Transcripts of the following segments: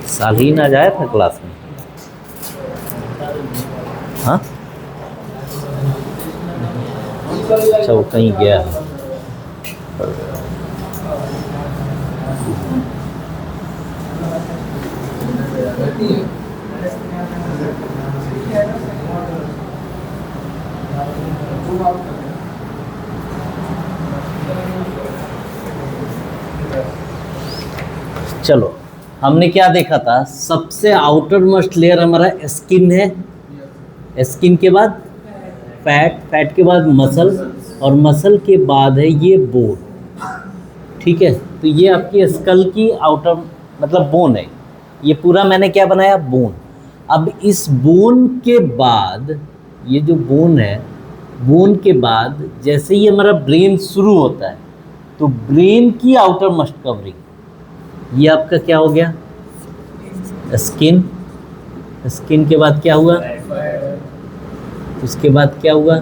सालीन आज आया था क्लास में? हाँ, अच्छा वो कहीं गया है। चलो, हमने क्या देखा था? सबसे आउटर मोस्ट लेयर हमारा स्किन है, स्किन के बाद फैट, फैट के बाद मसल, और मसल के बाद है ये बोन। ठीक है, तो ये आपकी स्कल की आउटर मतलब बोन है। ये पूरा मैंने क्या बनाया? बोन। अब इस बोन के बाद, ये जो बोन है, बोन के बाद जैसे ही हमारा ब्रेन शुरू होता है, तो ब्रेन की आउटर मोस्ट कवरिंग, ये आपका क्या हो गया? स्किन। स्किन के बाद क्या हुआ? उसके बाद क्या हुआ?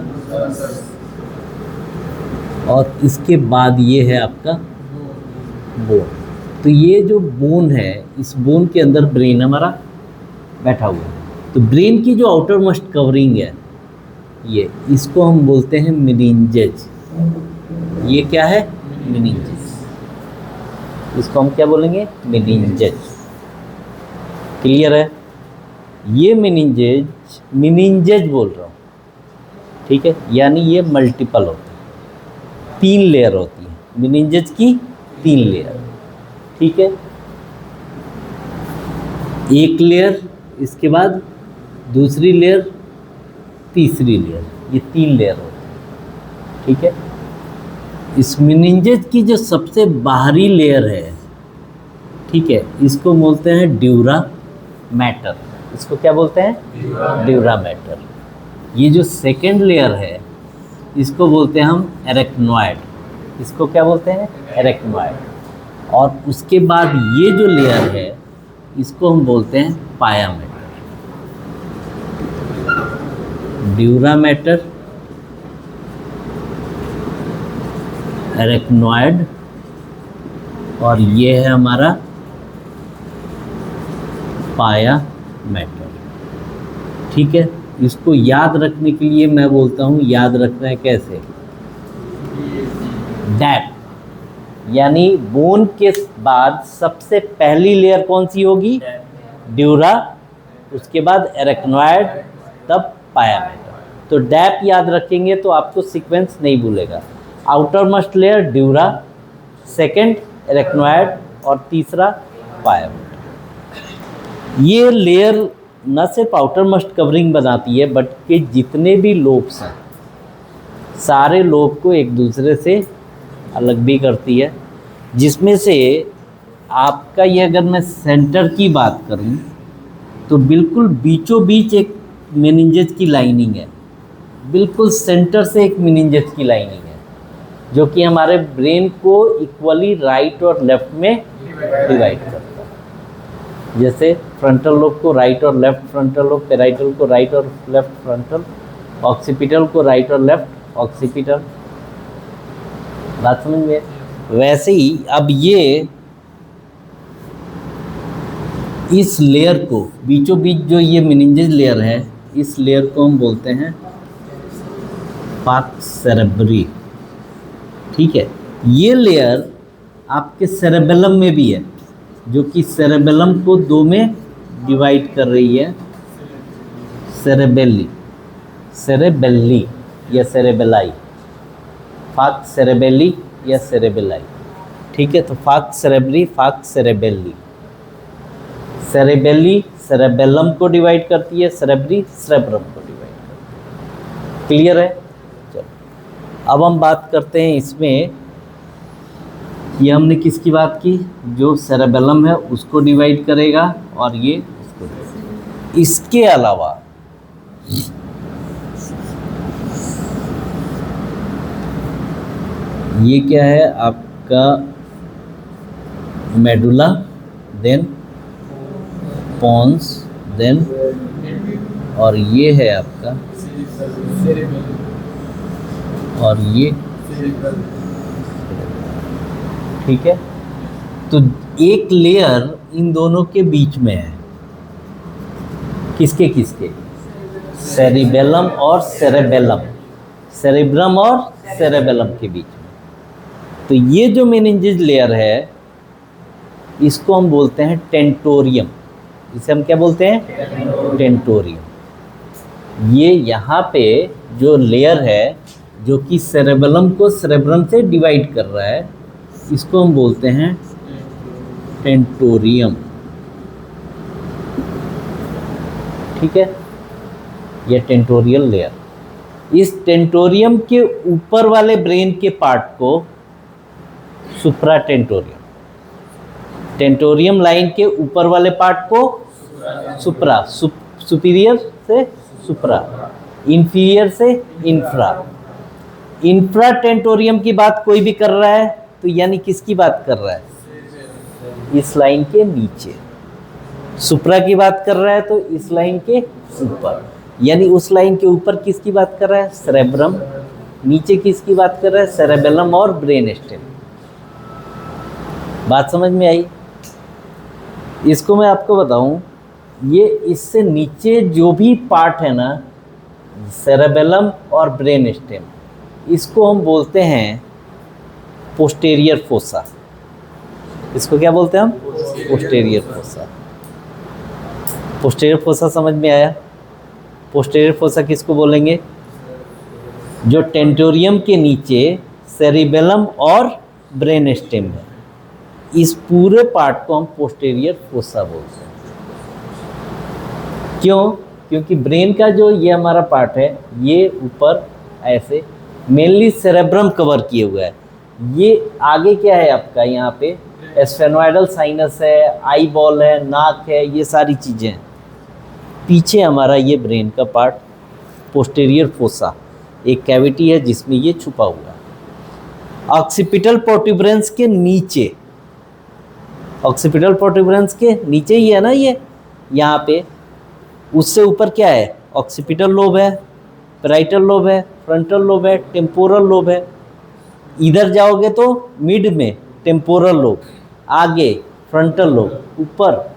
और इसके बाद ये है आपका बोन। तो ये जो बोन है, इस बोन के अंदर ब्रेन हमारा बैठा हुआ है। तो ब्रेन की जो आउटर मोस्ट कवरिंग है, ये, इसको हम बोलते हैं मेनिंजेस। ये क्या है? मेनिंजेस। इसको हम क्या बोलेंगे? मेनिंजेस। क्लियर है? ये मेनिंजेस, मेनिंजेस बोल रहा हूँ, ठीक है, यानी ये मल्टीपल होते हैं, 3 लेयर होती है मेनिंजेस की, 3 लेयर। ठीक है, एक लेयर, इसके बाद दूसरी लेयर, तीसरी लेयर, ये 3 लेयर होती है। ठीक है, इस मेनिंजेस की जो सबसे बाहरी लेयर है, ठीक है, इसको बोलते हैं ड्यूरा मैटर। इसको क्या बोलते हैं? Dura mater. ये जो सेकेंड लेयर है, इसको बोलते हैं हम एरेक्नॉइड। इसको क्या बोलते हैं? एरेक्नॉइड। और उसके बाद ये जो लेयर है, इसको हम बोलते हैं पाया मैटर। ड्यूरा मैटर, एरेक्नॉइड, और ये है हमारा पाया मैटर। ठीक है, इसको याद रखने के लिए मैं बोलता हूँ, याद रखना है कैसे? डैप, यानी बोन के बाद सबसे पहली लेयर कौन सी होगी? ड्यूरा, उसके बाद एरेक्नॉइड, तब पाया मैटर। तो डैप याद रखेंगे तो आपको सीक्वेंस नहीं भूलेगा। Outer most layer dura, second arachnoid, और तीसरा पाया मैटर। ये लेयर न सिर्फ आउटर मोस्ट कवरिंग बनाती है, बट के जितने भी लोब्स हैं, सारे लोब को एक दूसरे से अलग भी करती है। जिसमें से आपका ये, अगर मैं सेंटर की बात करूं, तो बिल्कुल बीचों बीच एक मेनिंजेस की लाइनिंग है, बिल्कुल सेंटर से एक मेनिंजेस की लाइनिंग है, जो कि हमारे ब्रेन को इक्वली राइट और लेफ्ट में डिवाइड करता है। जैसे फ्रंटल लोब को राइट और लेफ्ट फ्रंटल लोब, पेराइटल को राइट और लेफ्ट फ्रंटल, ऑक्सीपिटल को राइट और लेफ्ट ऑक्सीपिटल। बात समझ में? वैसे ही अब ये इस लेयर को, बीचों बीच जो ये मेनिंजेस लेयर है, इस लेयर को हम बोलते हैं फाक्स सेरेब्री। ठीक है, ये लेयर आपके सेरेबेलम में भी है, जो कि सेरेबेलम को 2 में डिवाइड कर रही है। सेरेबेली, सेरेबेली या सेरेबेलाई, फाक्स सेरेबेली या सेरेबेलाई। ठीक है, तो फाक्स सेरेब्री, फाक्स सेरेबेली। सेरेबेली सेरेबेलम को डिवाइड करती है, सेरेब्री सेरेब्रम को डिवाइड करती है। क्लियर है? चलो, अब हम बात करते हैं इसमें, ये हमने किसकी बात की? जो सेरेबेलम है उसको डिवाइड करेगा, और ये उसको। इसके अलावा ये क्या है आपका? मेडुला, देन पोन्स, देन, और ये है आपका और ये, ठीक है। तो एक लेयर इन दोनों के बीच में है, किसके किसके, सेरिबेलम और सेरेबेलम, सेरेब्रम और सेरेबेलम के बीच में। तो ये जो मेनिंजेस लेयर है इसको हम बोलते हैं टेंटोरियम। इसे हम क्या बोलते हैं, टेंटोरियम। ये यहाँ पे जो लेयर है जो कि सेरेबेलम को सेरेब्रम से डिवाइड कर रहा है, इसको हम बोलते हैं टेंटोरियम, ठीक है। ये टेंटोरियल लेयर। इस टेंटोरियम के ऊपर वाले ब्रेन के पार्ट को सुप्राटेंटोरियम, टेंटोरियम लाइन के ऊपर वाले पार्ट को सुप्रा, सुपीरियर से सुप्रा, इंफीरियर से इंफ्रा। इंफ्रा टेंटोरियम की बात कोई भी कर रहा है तो यानी किसकी बात कर रहा है, इस लाइन के नीचे। सुप्रा की बात कर रहा है तो इस लाइन के ऊपर, यानी उस लाइन के ऊपर किसकी बात कर रहा है, सेरेब्रम। नीचे किसकी बात कर रहा है, सेरेबेलम और ब्रेन स्टेम। बात समझ में आई। इसको मैं आपको बताऊं, ये इससे नीचे जो भी पार्ट है ना, सेरेबेलम और ब्रेन स्टेम, इसको हम बोलते हैं पोस्टेरियर फोसा। इसको क्या बोलते हैं हम, पोस्टेरियर फोसा। पोस्टेरियर फोसा समझ में आया। पोस्टेरियर फोसा किसको बोलेंगे, जो टेंटोरियम के नीचे सेरिबेलम और ब्रेन स्टेम है, इस पूरे पार्ट को हम पोस्टेरियर फोसा बोलते हैं। क्यों, क्योंकि ब्रेन का जो ये हमारा पार्ट है, ये ऊपर ऐसे मेनली सेरेब्रम कवर किए हुआ है। ये आगे क्या है आपका, यहाँ पे स्फेनोइडल साइनस है, आई बॉल है, नाक है, ये सारी चीज़ें हैं। पीछे हमारा ये ब्रेन का पार्ट पोस्टेरियर फोसा, एक कैविटी है जिसमें ये छुपा हुआ है। ऑक्सीपिटल प्रोट्यूबरेंस के नीचे, ऑक्सीपिटल प्रोट्यूबरेंस के नीचे ही है ना ये, यहाँ पे। उससे ऊपर क्या है, ऑक्सीपिटल लोब है, पैराइटल लोब है, फ्रंटल लोब है, टेम्पोरल लोब है। इधर जाओगे तो मिड में टेम्पोरल लोब, आगे फ्रंटल लोब, ऊपर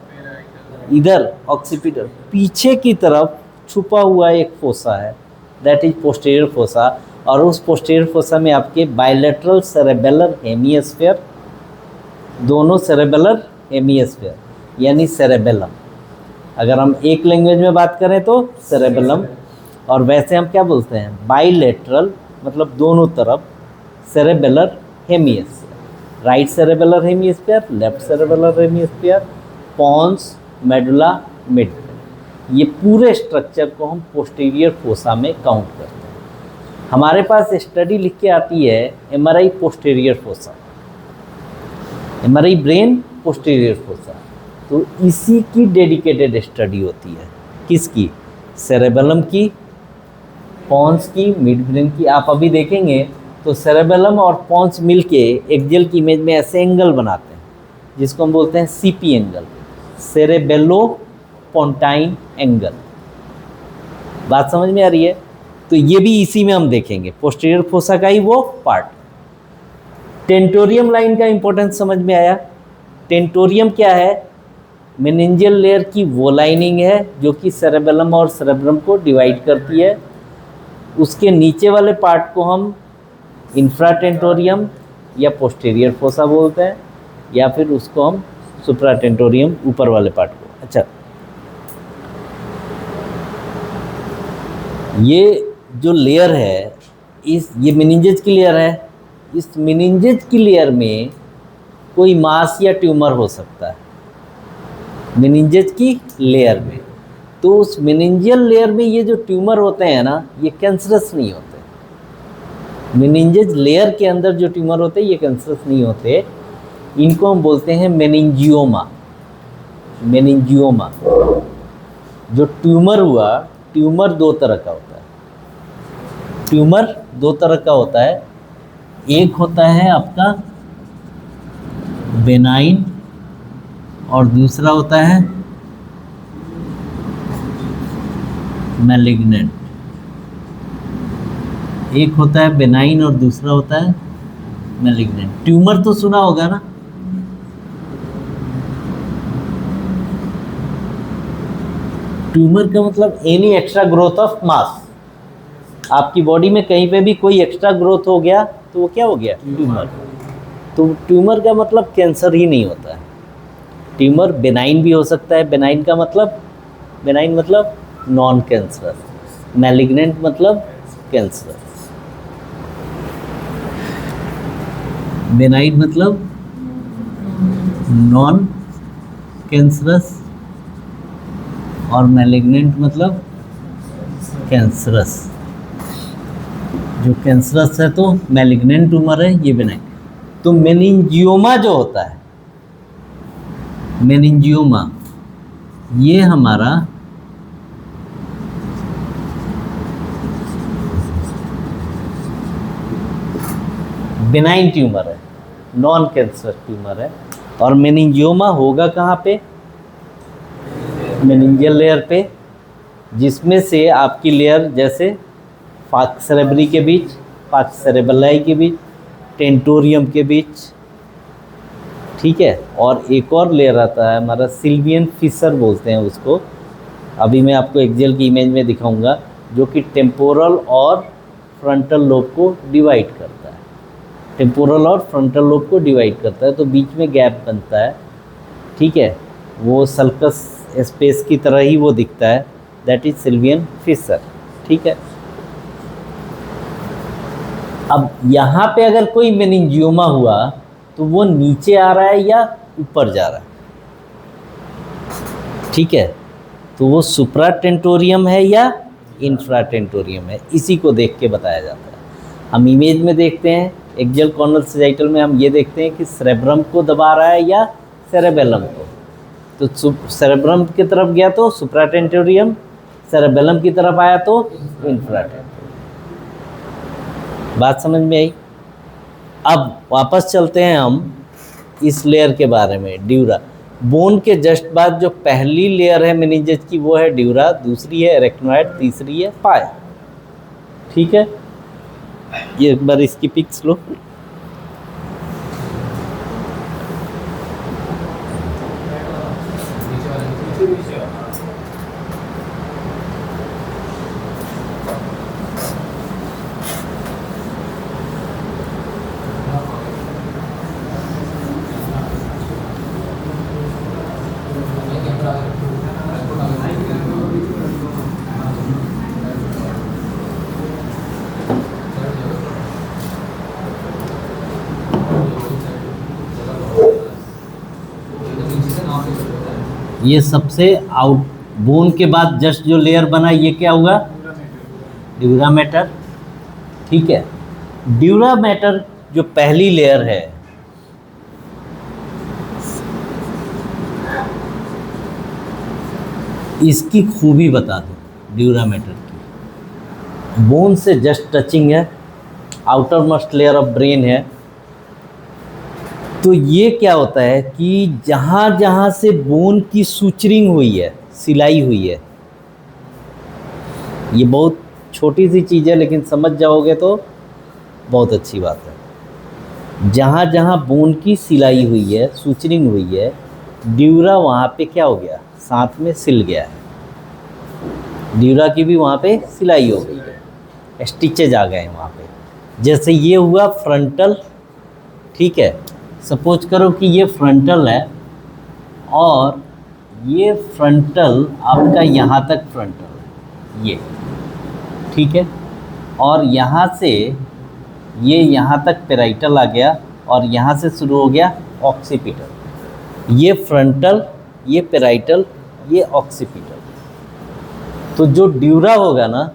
इधर ऑक्सीपिटल। पीछे की तरफ छुपा हुआ एक फोसा है, दैट इज पोस्टेरियर फोसा। और उस पोस्टेरियर फोसा में आपके बायलैटरल सेरेबेलर हेमिस्फीयर, दोनों सेरेबेलर हेमिस्फीयर यानी सेरेबेलम। अगर हम एक लैंग्वेज में बात करें तो सेरेबेलम, और वैसे हम क्या बोलते हैं, बायलैटरल, मतलब दोनों तरफ cerebellar hemisphere. Right cerebellar hemisphere, left cerebellar hemisphere, pons, medulla, mid. ये पूरे स्ट्रक्चर को हम पोस्टीरियर फोसा में काउंट करते हैं। हमारे पास स्टडी लिख के आती है MRI posterior fossa, MRI brain posterior fossa. तो इसी की डेडिकेटेड स्टडी होती है, किसकी, सेरेबेलम की, पॉन्स की, मिड ब्रेन की। आप अभी देखेंगे तो सेरेबेलम और पॉन्स मिलके एक्सेल की इमेज में ऐसे एंगल बनाते हैं जिसको हम बोलते हैं सीपी एंगल, सेरेबेलो पोंटाइन एंगल। बात समझ में आ रही है। तो ये भी इसी में हम देखेंगे, पोस्टीरियर फोसा का ही वो पार्ट। टेंटोरियम लाइन का इंपॉर्टेंस समझ में आया। टेंटोरियम क्या है, मेनिंजियल लेयर की वो लाइनिंग है जो कि सेरेबेलम और सेरेब्रम को डिवाइड करती है। उसके नीचे वाले पार्ट को हम इंफ्राटेंटोरियम या पोस्टीरियर फोसा बोलते हैं, या फिर उसको हम सुप्राटेंटोरियम, ऊपर वाले पार्ट को। अच्छा, ये जो लेयर है, ये मेनिंजेस की लेयर है। इस मेनिंजेस की लेयर में कोई मास या ट्यूमर हो सकता है, मेनिंजेस की लेयर में। तो उस मेनिंजियल लेयर में ये जो ट्यूमर होते हैं ना, ये कैंसरस नहीं होते। मेनिंजेस लेयर के अंदर जो ट्यूमर होते हैं ये कैंसरस नहीं होते। इनको हम बोलते हैं मेनिंजियोमा। मेनिंजियोमा जो ट्यूमर हुआ, ट्यूमर दो तरह का होता है। ट्यूमर दो तरह का होता है, एक होता है आपका बेनाइन और दूसरा होता है मैलिग्नेंट। एक होता है बेनाइन और दूसरा होता है मैलिग्नेंट। ट्यूमर तो सुना होगा ना? ट्यूमर का मतलब any extra growth of mass. आपकी बॉडी में कहीं पे भी कोई एक्स्ट्रा ग्रोथ हो गया तो वो क्या हो गया? ट्यूमर। तो ट्यूमर का मतलब कैंसर ही नहीं होता है। ट्यूमर बेनाइन भी हो सकता है। बेनाइन मतलब नॉन कैंसरस। मैलिग्नेंट मतलब कैंसरस। बेनाइन मतलब नॉन कैंसरस और मैलिग्नेंट मतलब कैंसरस। जो कैंसरस है तो मैलिग्नेंट ट्यूमर है, ये बेनाइन। तो मेनिंजियोमा जो होता है, मेनिंजियोमा, ये हमारा बेनाइन ट्यूमर है, नॉन कैंसर ट्यूमर है। और मेनिंजियोमा होगा कहाँ पे? मेनिंजियल लेयर पे, जिसमें से आपकी लेयर जैसे फाक सेरेब्री के बीच, फाक सेरेबेलाई के बीच, टेंटोरियम के बीच, ठीक है। और एक और लेयर आता है हमारा सिल्वियन फिशर बोलते हैं उसको। अभी मैं आपको एक्सेल की इमेज में दिखाऊंगा, जो कि टेम्पोरल और फ्रंटल लोब को डिवाइड करता है। टेम्पोरल और फ्रंटल लोब को डिवाइड करता है, तो बीच में गैप बनता है, ठीक है। वो सल्कस स्पेस की तरह ही वो दिखता है, दैट इज सिल्वियन फिशर, ठीक है। अब यहाँ पे अगर कोई मेनिंजियोमा हुआ तो वो नीचे आ रहा है या ऊपर जा रहा है, ठीक है। तो वो सुप्राटेंटोरियम है या इंफ्राटेंटोरियम है, इसी को देख के बताया जाता है। हम इमेज में देखते हैं, एक्सियल कॉर्नल सैजिटल में हम ये देखते हैं कि सेरेब्रम को दबा रहा है या सेरेबेलम को। तो सेरेब्रम की तरफ गया तो सुप्राटेंटोरियम, सेरेबेलम की तरफ आया तो इंफ्राटेंटोरियम। बात समझ में आई? अब वापस चलते हैं हम इस लेयर के बारे में, ड्यूरा। बोन के जस्ट बाद जो पहली लेयर है मेनिंजेस की वो है ड्यूरा, दूसरी है एरेक्नोइड, तीसरी है पाया, ठीक है। ये एक बार इसकी पिक्स लो। ये सबसे आउट बोन के बाद जस्ट जो लेयर बना ये क्या हुआ? ड्यूरा मैटर, ठीक है। ड्यूरा मैटर जो पहली लेयर है, इसकी खूबी बता दो ड्यूरा मैटर की। बोन से जस्ट टचिंग है, outer most layer of brain है। तो ये क्या होता है कि जहाँ जहाँ से बोन की सूचरिंग हुई है, सिलाई हुई है, ये बहुत छोटी सी चीज़ है लेकिन समझ जाओगे तो बहुत अच्छी बात है। जहाँ जहाँ बोन की सिलाई हुई है, सूचरिंग हुई है, ड्यूरा वहाँ पे क्या हो गया? साथ में सिल गया है। ड्यूरा की भी वहाँ पे सिलाई हो गई है, स्टिचेज आ गए हैं वहाँ पे। जैसे ये हुआ फ्रंटल, ठीक है। सपोज करो कि ये फ्रंटल है और ये फ्रंटल आपका यहाँ तक फ्रंटल है, ये, ठीक है। और यहाँ से ये यहाँ तक पेराइटल आ गया और यहाँ से शुरू हो गया ऑक्सीपिटल। ये फ्रंटल, ये पेराइटल, ये ऑक्सीपिटल। तो जो ड्यूरा होगा ना,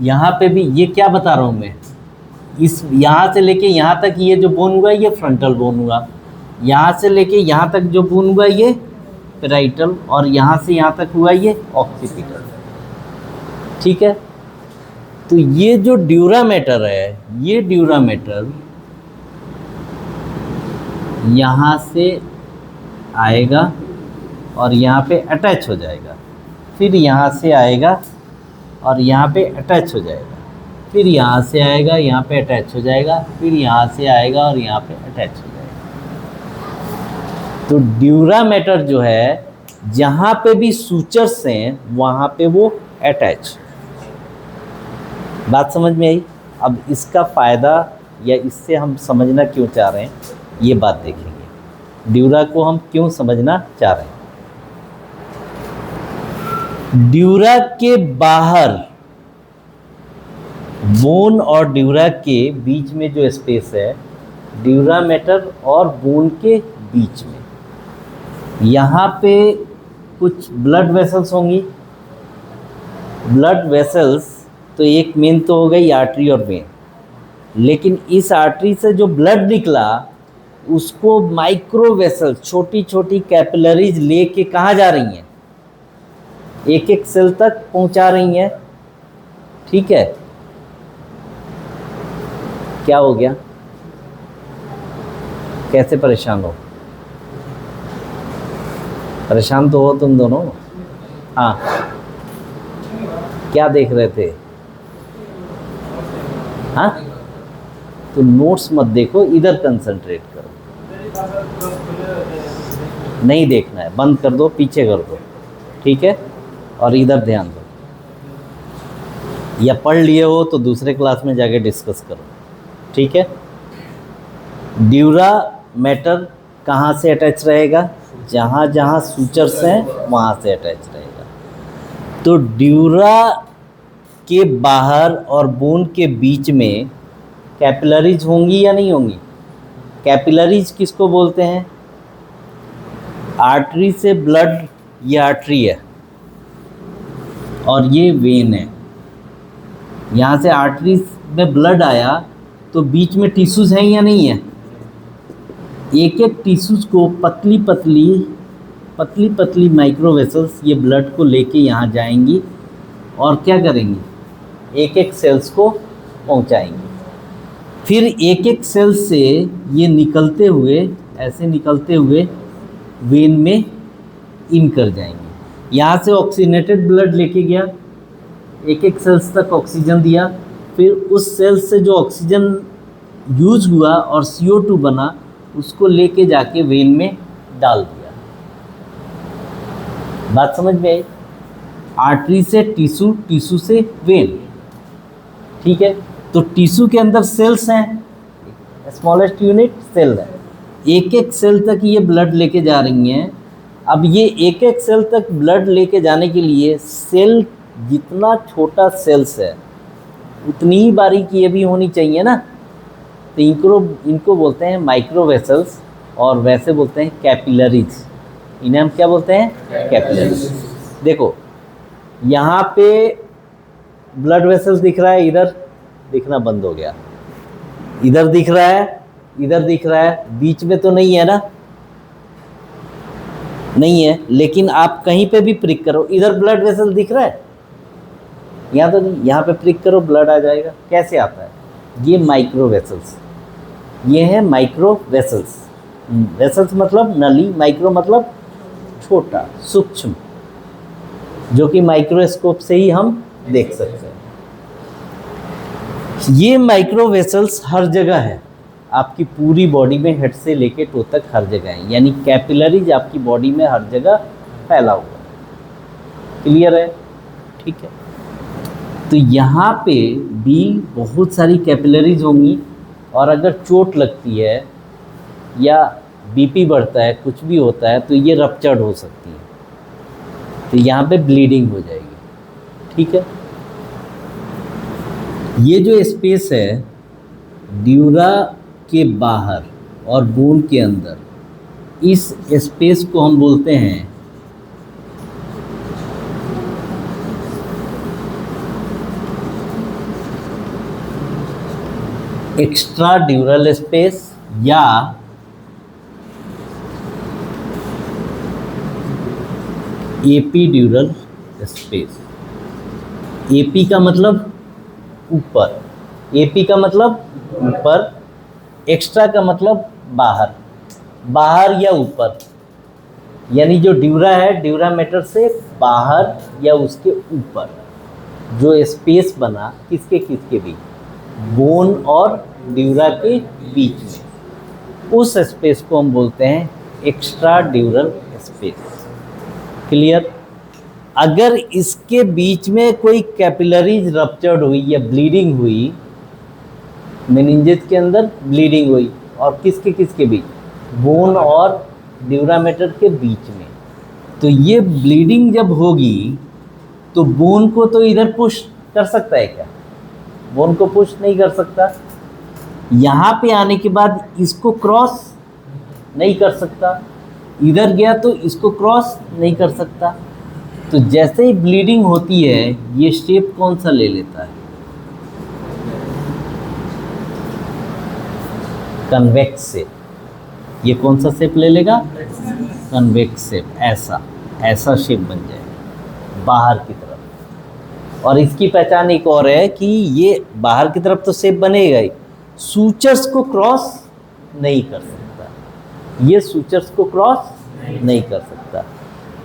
यहाँ पे भी ये क्या बता रहा हूँ मैं, इस यहाँ से लेके यहाँ तक ये जो बोन हुआ ये फ्रंटल बोन हुआ, यहाँ से लेके यहाँ तक जो बोन हुआ ये पेराइटल, और यहाँ से यहाँ तक हुआ ये ऑक्सीपिटल, ठीक है। तो ये जो ड्यूरा मैटर है, ये ड्यूरा मैटर यहाँ से आएगा और यहाँ पे अटैच हो जाएगा, फिर यहाँ से आएगा और यहाँ पे अटैच हो जाएगा, फिर यहाँ से आएगा, यहाँ पे अटैच हो जाएगा, फिर यहाँ से आएगा और यहाँ पे अटैच हो जाएगा। तो ड्यूरामेटर जो है जहाँ पे भी सूचर्स हैं वहाँ पे वो अटैच। बात समझ में आई? अब इसका फ़ायदा या इससे हम समझना क्यों चाह रहे हैं ये बात देखेंगे। ड्यूरा को हम क्यों समझना चाह रहे हैं। ड्यूरा के बाहर बोन और ड्यूरा के बीच में जो स्पेस है, ड्यूरामेटर और बोन के बीच में, यहाँ पे कुछ ब्लड वेसल्स होंगी। ब्लड वेसल्स तो एक मेन तो हो गई आर्टरी और वेन, लेकिन इस आर्टरी से जो ब्लड निकला उसको माइक्रो वेसल्स, छोटी छोटी कैपिलरीज लेके कहाँ जा रही हैं, एक एक सेल तक पहुंचा रही हैं। ठीक है, क्या हो गया, कैसे परेशान हो? परेशान तो हो तुम दोनों। हाँ, क्या देख रहे थे? हाँ, तो नोट्स मत देखो, इधर कंसंट्रेट करो। नहीं देखना है, बंद कर दो, पीछे कर दो, ठीक है, और इधर ध्यान दो। या पढ़ लिए हो तो दूसरे क्लास में जाके डिस्कस करो, ठीक है। ड्यूरामेटर कहाँ से अटैच रहेगा? जहाँ जहाँ सूचर्स हैं वहाँ से अटैच रहेगा। तो ड्यूरा के बाहर और बोन के बीच में कैपिलरीज होंगी या नहीं होंगी? कैपिलरीज किसको बोलते हैं? आर्टरी से ब्लड, ये आर्टरी है और ये वेन है। यहाँ से आर्टरी में ब्लड आया तो बीच में टिश्यूज़ हैं या नहीं है? एक एक टिश्यूज़ को पतली पतली माइक्रो वेसल्स ये ब्लड को लेके यहाँ जाएंगी और क्या करेंगी, एक एक सेल्स को पहुँचाएंगी। फिर एक एक सेल से ये निकलते हुए, ऐसे निकलते हुए वेन में इन कर जाएंगे। यहाँ से ऑक्सीजनेटेड ब्लड लेके गया, एक एक सेल्स तक ऑक्सीजन दिया, फिर उस सेल से जो ऑक्सीजन यूज हुआ और CO2 बना उसको लेके जाके वेन में डाल दिया। बात समझ में आई? आर्टरी से टिश्यू, टिश्यू से वेन, ठीक है। तो टिश्यू के अंदर सेल्स हैं, स्मॉलेस्ट यूनिट सेल है, एक एक सेल तक ये ब्लड लेके जा रही हैं। अब ये एक एक सेल तक ब्लड लेके जाने के लिए सेल, जितना छोटा सेल्स है उतनी ही बारीकी ये भी होनी चाहिए ना। तो इनको बोलते हैं माइक्रो वेसल्स और वैसे बोलते हैं कैपिलरीज। इन्हें हम क्या बोलते हैं? कैपिलरीज। देखो यहाँ पे ब्लड वेसल्स दिख रहा है, इधर दिखना बंद हो गया, इधर दिख रहा है, इधर दिख रहा है, बीच में तो नहीं है ना, नहीं है। लेकिन आप कहीं पे भी प्रिक करो, इधर ब्लड वेसल दिख रहा है, यहाँ तो नहीं, यहाँ पे प्रिक करो ब्लड आ जाएगा। कैसे आता है? ये माइक्रो वेसल्स, ये है माइक्रो वेसल्स। वेसल्स मतलब नली, माइक्रो मतलब छोटा, सूक्ष्म, जो कि माइक्रोस्कोप से ही हम देख सकते हैं। ये माइक्रो वेसल्स हर जगह है, आपकी पूरी बॉडी में, हेड से लेके टो तक हर जगह है। यानी कैपिलरीज आपकी बॉडी में हर जगह फैला हुआ है। क्लियर है? ठीक है। तो यहाँ पे भी बहुत सारी कैपिलरीज होंगी और अगर चोट लगती है या BP बढ़ता है, कुछ भी होता है, तो ये रप्चर्ड हो सकती है, तो यहाँ पे ब्लीडिंग हो जाएगी। ठीक है। ये जो स्पेस है ड्यूरा के बाहर और बोन के अंदर, इस स्पेस को हम बोलते हैं एक्स्ट्रा ड्यूरल स्पेस या एपीड्यूरल स्पेस। एपी का मतलब ऊपर, एपी का मतलब ऊपर, एक्स्ट्रा का मतलब बाहर, बाहर या ऊपर। यानी जो ड्यूरा है, ड्यूरामेटर से बाहर या उसके ऊपर। जो स्पेस बना किसके किसके बीच, बोन और ड्यूरा के बीच में, उस स्पेस को हम बोलते हैं एक्स्ट्रा ड्यूरल स्पेस। क्लियर? अगर इसके बीच में कोई कैपिलरीज रप्चर्ड हुई या ब्लीडिंग हुई, मेनिंजेस के अंदर ब्लीडिंग हुई, और किसके किसके बीच, बोन और ड्यूरामेटर के बीच में, तो ये ब्लीडिंग जब होगी तो बोन को तो इधर पुश कर सकता है क्या? बोन को पुश नहीं कर सकता। यहाँ पे आने के बाद इसको क्रॉस नहीं कर सकता, इधर गया तो इसको क्रॉस नहीं कर सकता। तो जैसे ही ब्लीडिंग होती है ये शेप कौन सा ले लेता है, कन्वेक्स शेप। ये कौन सा शेप ले लेगा, कन्वेक्स शेप। ऐसा शेप बन जाएगा बाहर की तरफ। और इसकी पहचान एक और है कि ये बाहर की तरफ तो शेप बनेगा ही, सूचर्स को क्रॉस नहीं कर सकता, ये सूचर्स को क्रॉस नहीं कर सकता।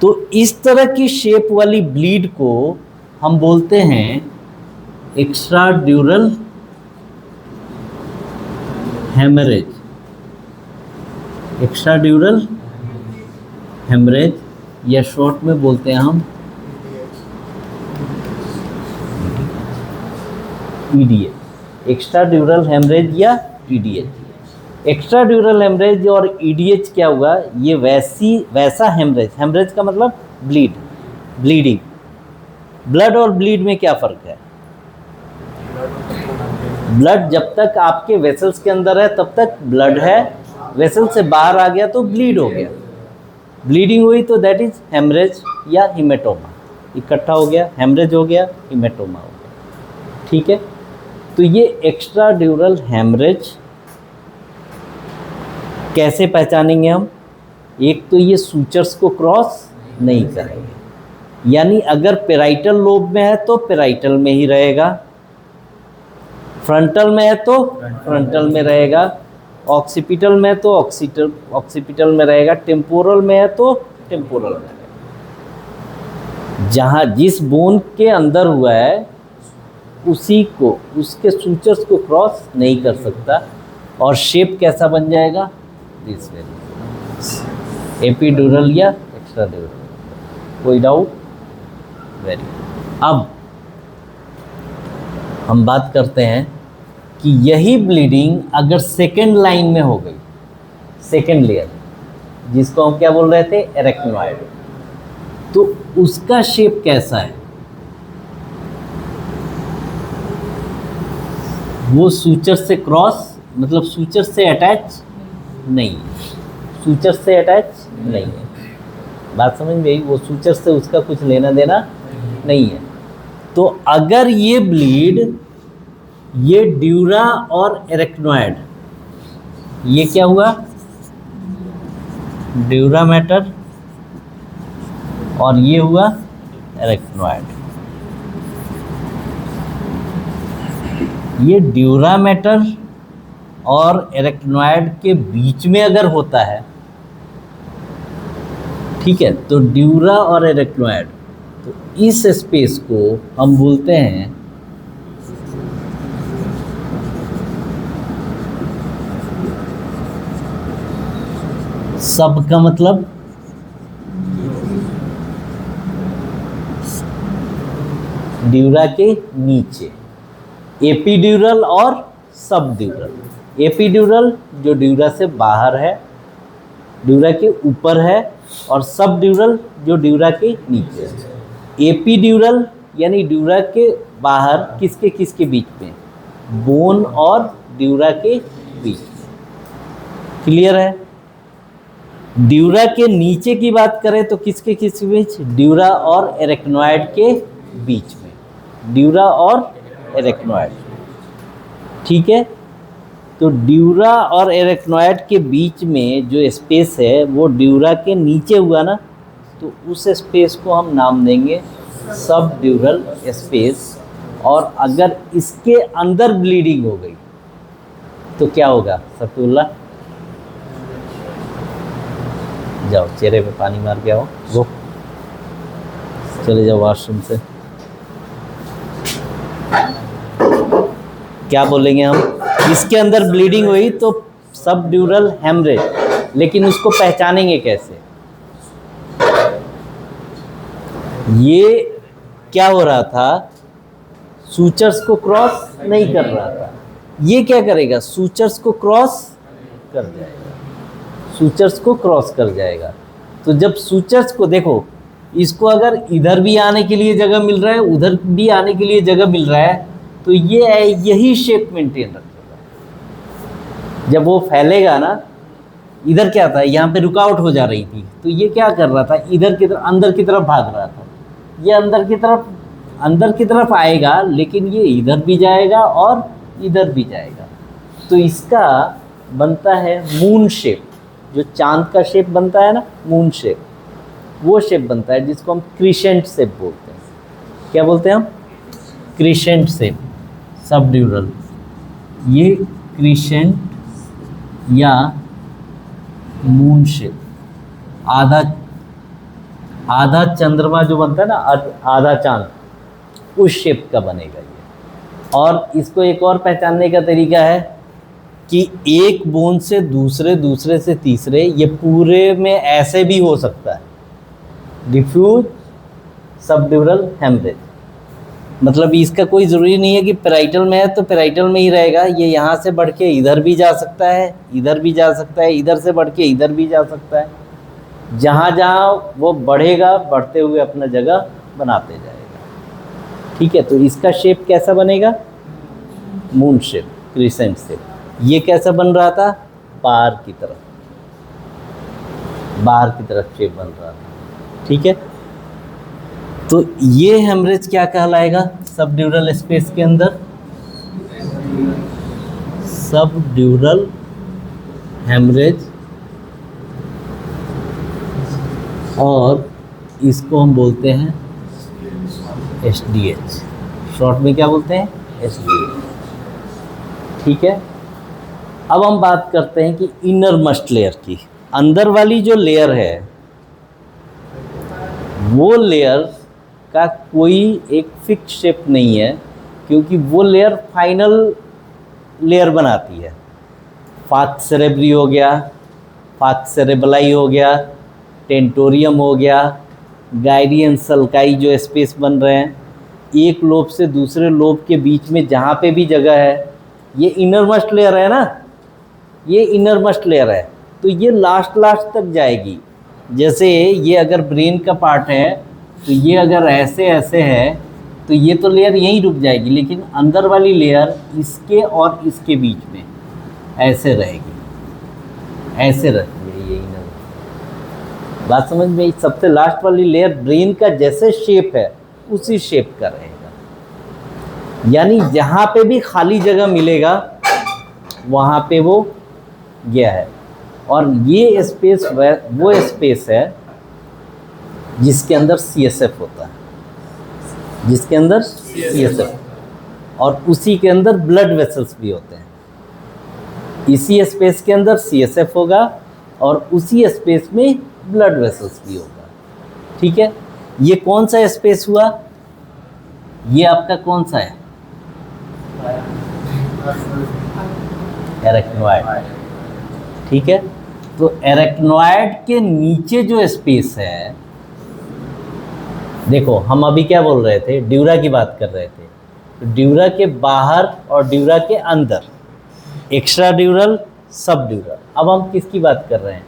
तो इस तरह की शेप वाली ब्लीड को हम बोलते हैं extra dural haemorrhage. Extra dural haemorrhage, या शॉर्ट में बोलते हैं हम ईडीएच, एक्स्ट्रा ड्यूरल हेमरेज या ईडीएच। एक्स्ट्रा ड्यूरल हेमरेज और ईडीएच क्या हुआ, ये वैसा हेमरेज, हेमरेज का मतलब ब्लीड, ब्लीडिंग। ब्लड और ब्लीड में क्या फ़र्क है? ब्लड जब तक आपके वेसल्स के अंदर है तब तक ब्लड है, वेसल से बाहर आ गया तो ब्लीड हो गया, ब्लीडिंग हुई तो दैट इज हेमरेज या हिमेटोमा। इकट्ठा हो गया, हेमरेज हो गया, हिमेटोमा हो गया। ठीक है, तो ये एक्स्ट्रा ड्यूरल हेमरेज कैसे पहचानेंगे हम? एक तो ये सूचर्स को क्रॉस नहीं करेंगे, यानी अगर पेराइटल लोब में है तो पेराइटल में ही रहेगा, फ्रंटल में है तो फ्रंटल में रहेगा, ऑक्सीपिटल में तो ऑक्सीपिटल में रहेगा, टेम्पोरल में है तो टेम्पोरल में रहेगा। जहाँ जिस बोन के अंदर हुआ है उसी को, उसके सूचर्स को क्रॉस नहीं कर सकता। और शेप कैसा बन जाएगा? दिस वेरी एपिड्यूरल या एक्स्ट्रा ड्यूरल। कोई डाउट? वेरी। अब हम बात करते हैं कि यही ब्लीडिंग अगर सेकेंड लाइन में हो गई, सेकेंड लेयर, जिसको हम क्या बोल रहे थे, एरेक्नोइड, तो उसका शेप कैसा है? वो सूचर से क्रॉस, मतलब सूचर से अटैच नहीं है, सूचर से अटैच नहीं है। बात समझ में आई? वो सूचर से उसका कुछ लेना देना नहीं है। तो अगर ये ब्लीड, ये ड्यूरा और एरेक्नोइड, ये क्या हुआ, ड्यूरा मैटर, और ये हुआ एरेक्नोइड। ये ड्यूरा मैटर और एरेक्नोइड के बीच में अगर होता है, ठीक है, तो ड्यूरा और एरेक्नोइड, तो इस स्पेस को हम बोलते हैं सब, का मतलब ड्यूरा के नीचे, एपीड्यूरल और सब ड्यूरल। एपीड्यूरल जो ड्यूरा से बाहर है, ड्यूरा के ऊपर है, और सब ड्यूरल जो ड्यूरा के नीचे है। एपीड्यूरल यानी ड्यूरा के बाहर, किसके किसके बीच में, बोन और ड्यूरा के बीच में। क्लियर है? ड्यूरा के नीचे की बात करें तो किसके किसके बीच, ड्यूरा और एरेक्नोइड के बीच में, ड्यूरा और एरेक्नोइड। ठीक है, तो ड्यूरा और एरेक्नोइड के बीच में जो स्पेस है वो ड्यूरा के नीचे हुआ ना, तो उस स्पेस को हम नाम देंगे सब ड्यूरल स्पेस। और अगर इसके अंदर ब्लीडिंग हो गई तो क्या होगा सफीउल्लाह? जाओ चेहरे पे पानी मार के आओ, गो, चले जाओ वॉशरूम से। क्या बोलेंगे हम, इसके अंदर ब्लीडिंग हुई तो सब ड्यूरल हेमरेज, लेकिन उसको पहचानेंगे कैसे? ये क्या हो रहा था, सूचर्स को क्रॉस नहीं कर रहा था, ये क्या करेगा, सूचर्स को क्रॉस कर जाएगा, सूचर्स को क्रॉस कर जाएगा। तो जब सूचर्स को देखो, इसको अगर इधर भी आने के लिए जगह मिल रहा है, उधर भी आने के लिए जगह मिल रहा है, तो ये यही शेप मेंटेन रखेगा। जब वो फैलेगा ना, इधर क्या था, यहाँ पे रुकावट हो जा रही थी, तो ये क्या कर रहा था, इधर की तरफ अंदर की तरफ भाग रहा था। ये अंदर की तरफ आएगा, लेकिन ये इधर भी जाएगा और इधर भी जाएगा। तो इसका बनता है मून शेप, जो चांद का शेप बनता है ना, मून शेप, वो शेप बनता है जिसको हम क्रिसेंट शेप बोलते हैं। क्या बोलते हैं हम? Crescent shape, subdural. ये क्रिसेंट या मून शेप, आधा चंद्रमा जो बनता है ना, आधा चांद, उस शेप का बनेगा ये। और इसको एक और पहचानने का तरीका है कि एक बोन से दूसरे, दूसरे से तीसरे, ये पूरे में ऐसे भी हो सकता है, डिफ्यूज सबड्यूरल हेमरेज। मतलब इसका कोई ज़रूरी नहीं है कि पेराइटल में है तो पेराइटल में ही रहेगा, ये यहाँ से बढ़ के इधर भी जा सकता है, इधर भी जा सकता है, इधर से बढ़ के इधर भी जा सकता है। जहाँ जहाँ वो बढ़ेगा, बढ़ते हुए अपना जगह बनाते जाएगा। ठीक है, तो इसका शेप कैसा बनेगा? Moon shape, crescent shape. ये कैसा बन रहा था? बाहर की तरफ शेप बन रहा था। ठीक है, तो ये हेमरेज क्या कहलाएगा सबड्यूरल स्पेस के अंदर? सबड्यूरल हेमरेज, और इसको हम बोलते हैं SDH, शॉर्ट में क्या बोलते हैं? SDH। ठीक है, अब हम बात करते हैं कि इनर मस्ट लेयर की। अंदर वाली जो लेयर है, वो लेयर का कोई एक फिक्स शेप नहीं है, क्योंकि वो लेयर फाइनल लेयर बनाती है। फाक्स सेरेब्री हो गया, फाक्स सेरेबलाई हो गया, टेंटोरियम हो गया, गाइडियन सल्काई जो स्पेस बन रहे हैं, एक लोब से दूसरे लोब के बीच में जहाँ पे भी जगह है, ये इनर मस्ट लेयर है ना, ये इनर मस्ट लेयर है। तो ये लास्ट तक जाएगी। जैसे ये अगर ब्रेन का पार्ट है, तो ये अगर ऐसे ऐसे है, तो ये तो लेयर यहीं रुक जाएगी, लेकिन अंदर वाली लेयर इसके और इसके बीच में ऐसे रहेगी, ऐसे रहती है ये इनर। बात समझ में? सबसे लास्ट वाली लेयर ब्रेन का जैसे शेप है, उसी शेप का रहेगा। यानी जहाँ पे भी खाली जगह मिलेगा, वहाँ पे वो गया है। और ये स्पेस वो स्पेस है जिसके अंदर CSF होता है, जिसके अंदर CSF, और उसी के अंदर ब्लड वेसल्स भी होते हैं। इसी स्पेस के अंदर CSF होगा और उसी स्पेस में ब्लड वेसल्स भी होगा। ठीक है, ये कौन सा स्पेस हुआ? ये आपका कौन सा है? एरेक्नोइड। ठीक है, तो एरेक्नोइड के नीचे जो स्पेस है, देखो हम अभी क्या बोल रहे थे, ड्यूरा की बात कर रहे थे। तो ड्यूरा के बाहर और ड्यूरा के अंदर, एक्स्ट्रा ड्यूरल, सब ड्यूरल। अब हम किसकी बात कर रहे हैं?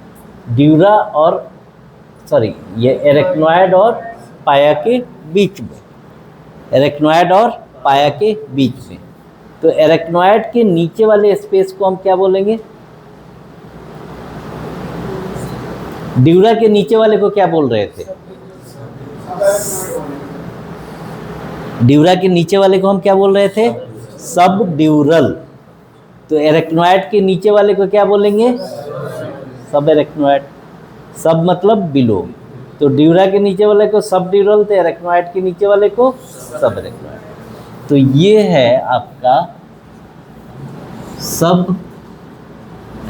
ड्यूरा और ये एरेक्नोइड और पाया के बीच में, एरेक्नोइड और पाया के बीच में। तो एरेक्नोइड के नीचे वाले स्पेस को हम क्या बोलेंगे? ड्यूरा के नीचे वाले को क्या बोल रहे थे? ड्यूरा के नीचे वाले को हम क्या बोल रहे थे? सब ड्यूरल। तो एरेक्नोइड के नीचे वाले को क्या बोलेंगे? सब एरेक्नोइड। सब मतलब बिलो। तो ड्यूरा के नीचे वाले को सब ड्यूरल, तो एरेक्नोइड के नीचे वाले को सब एरेक्नोइड। तो ये है आपका सब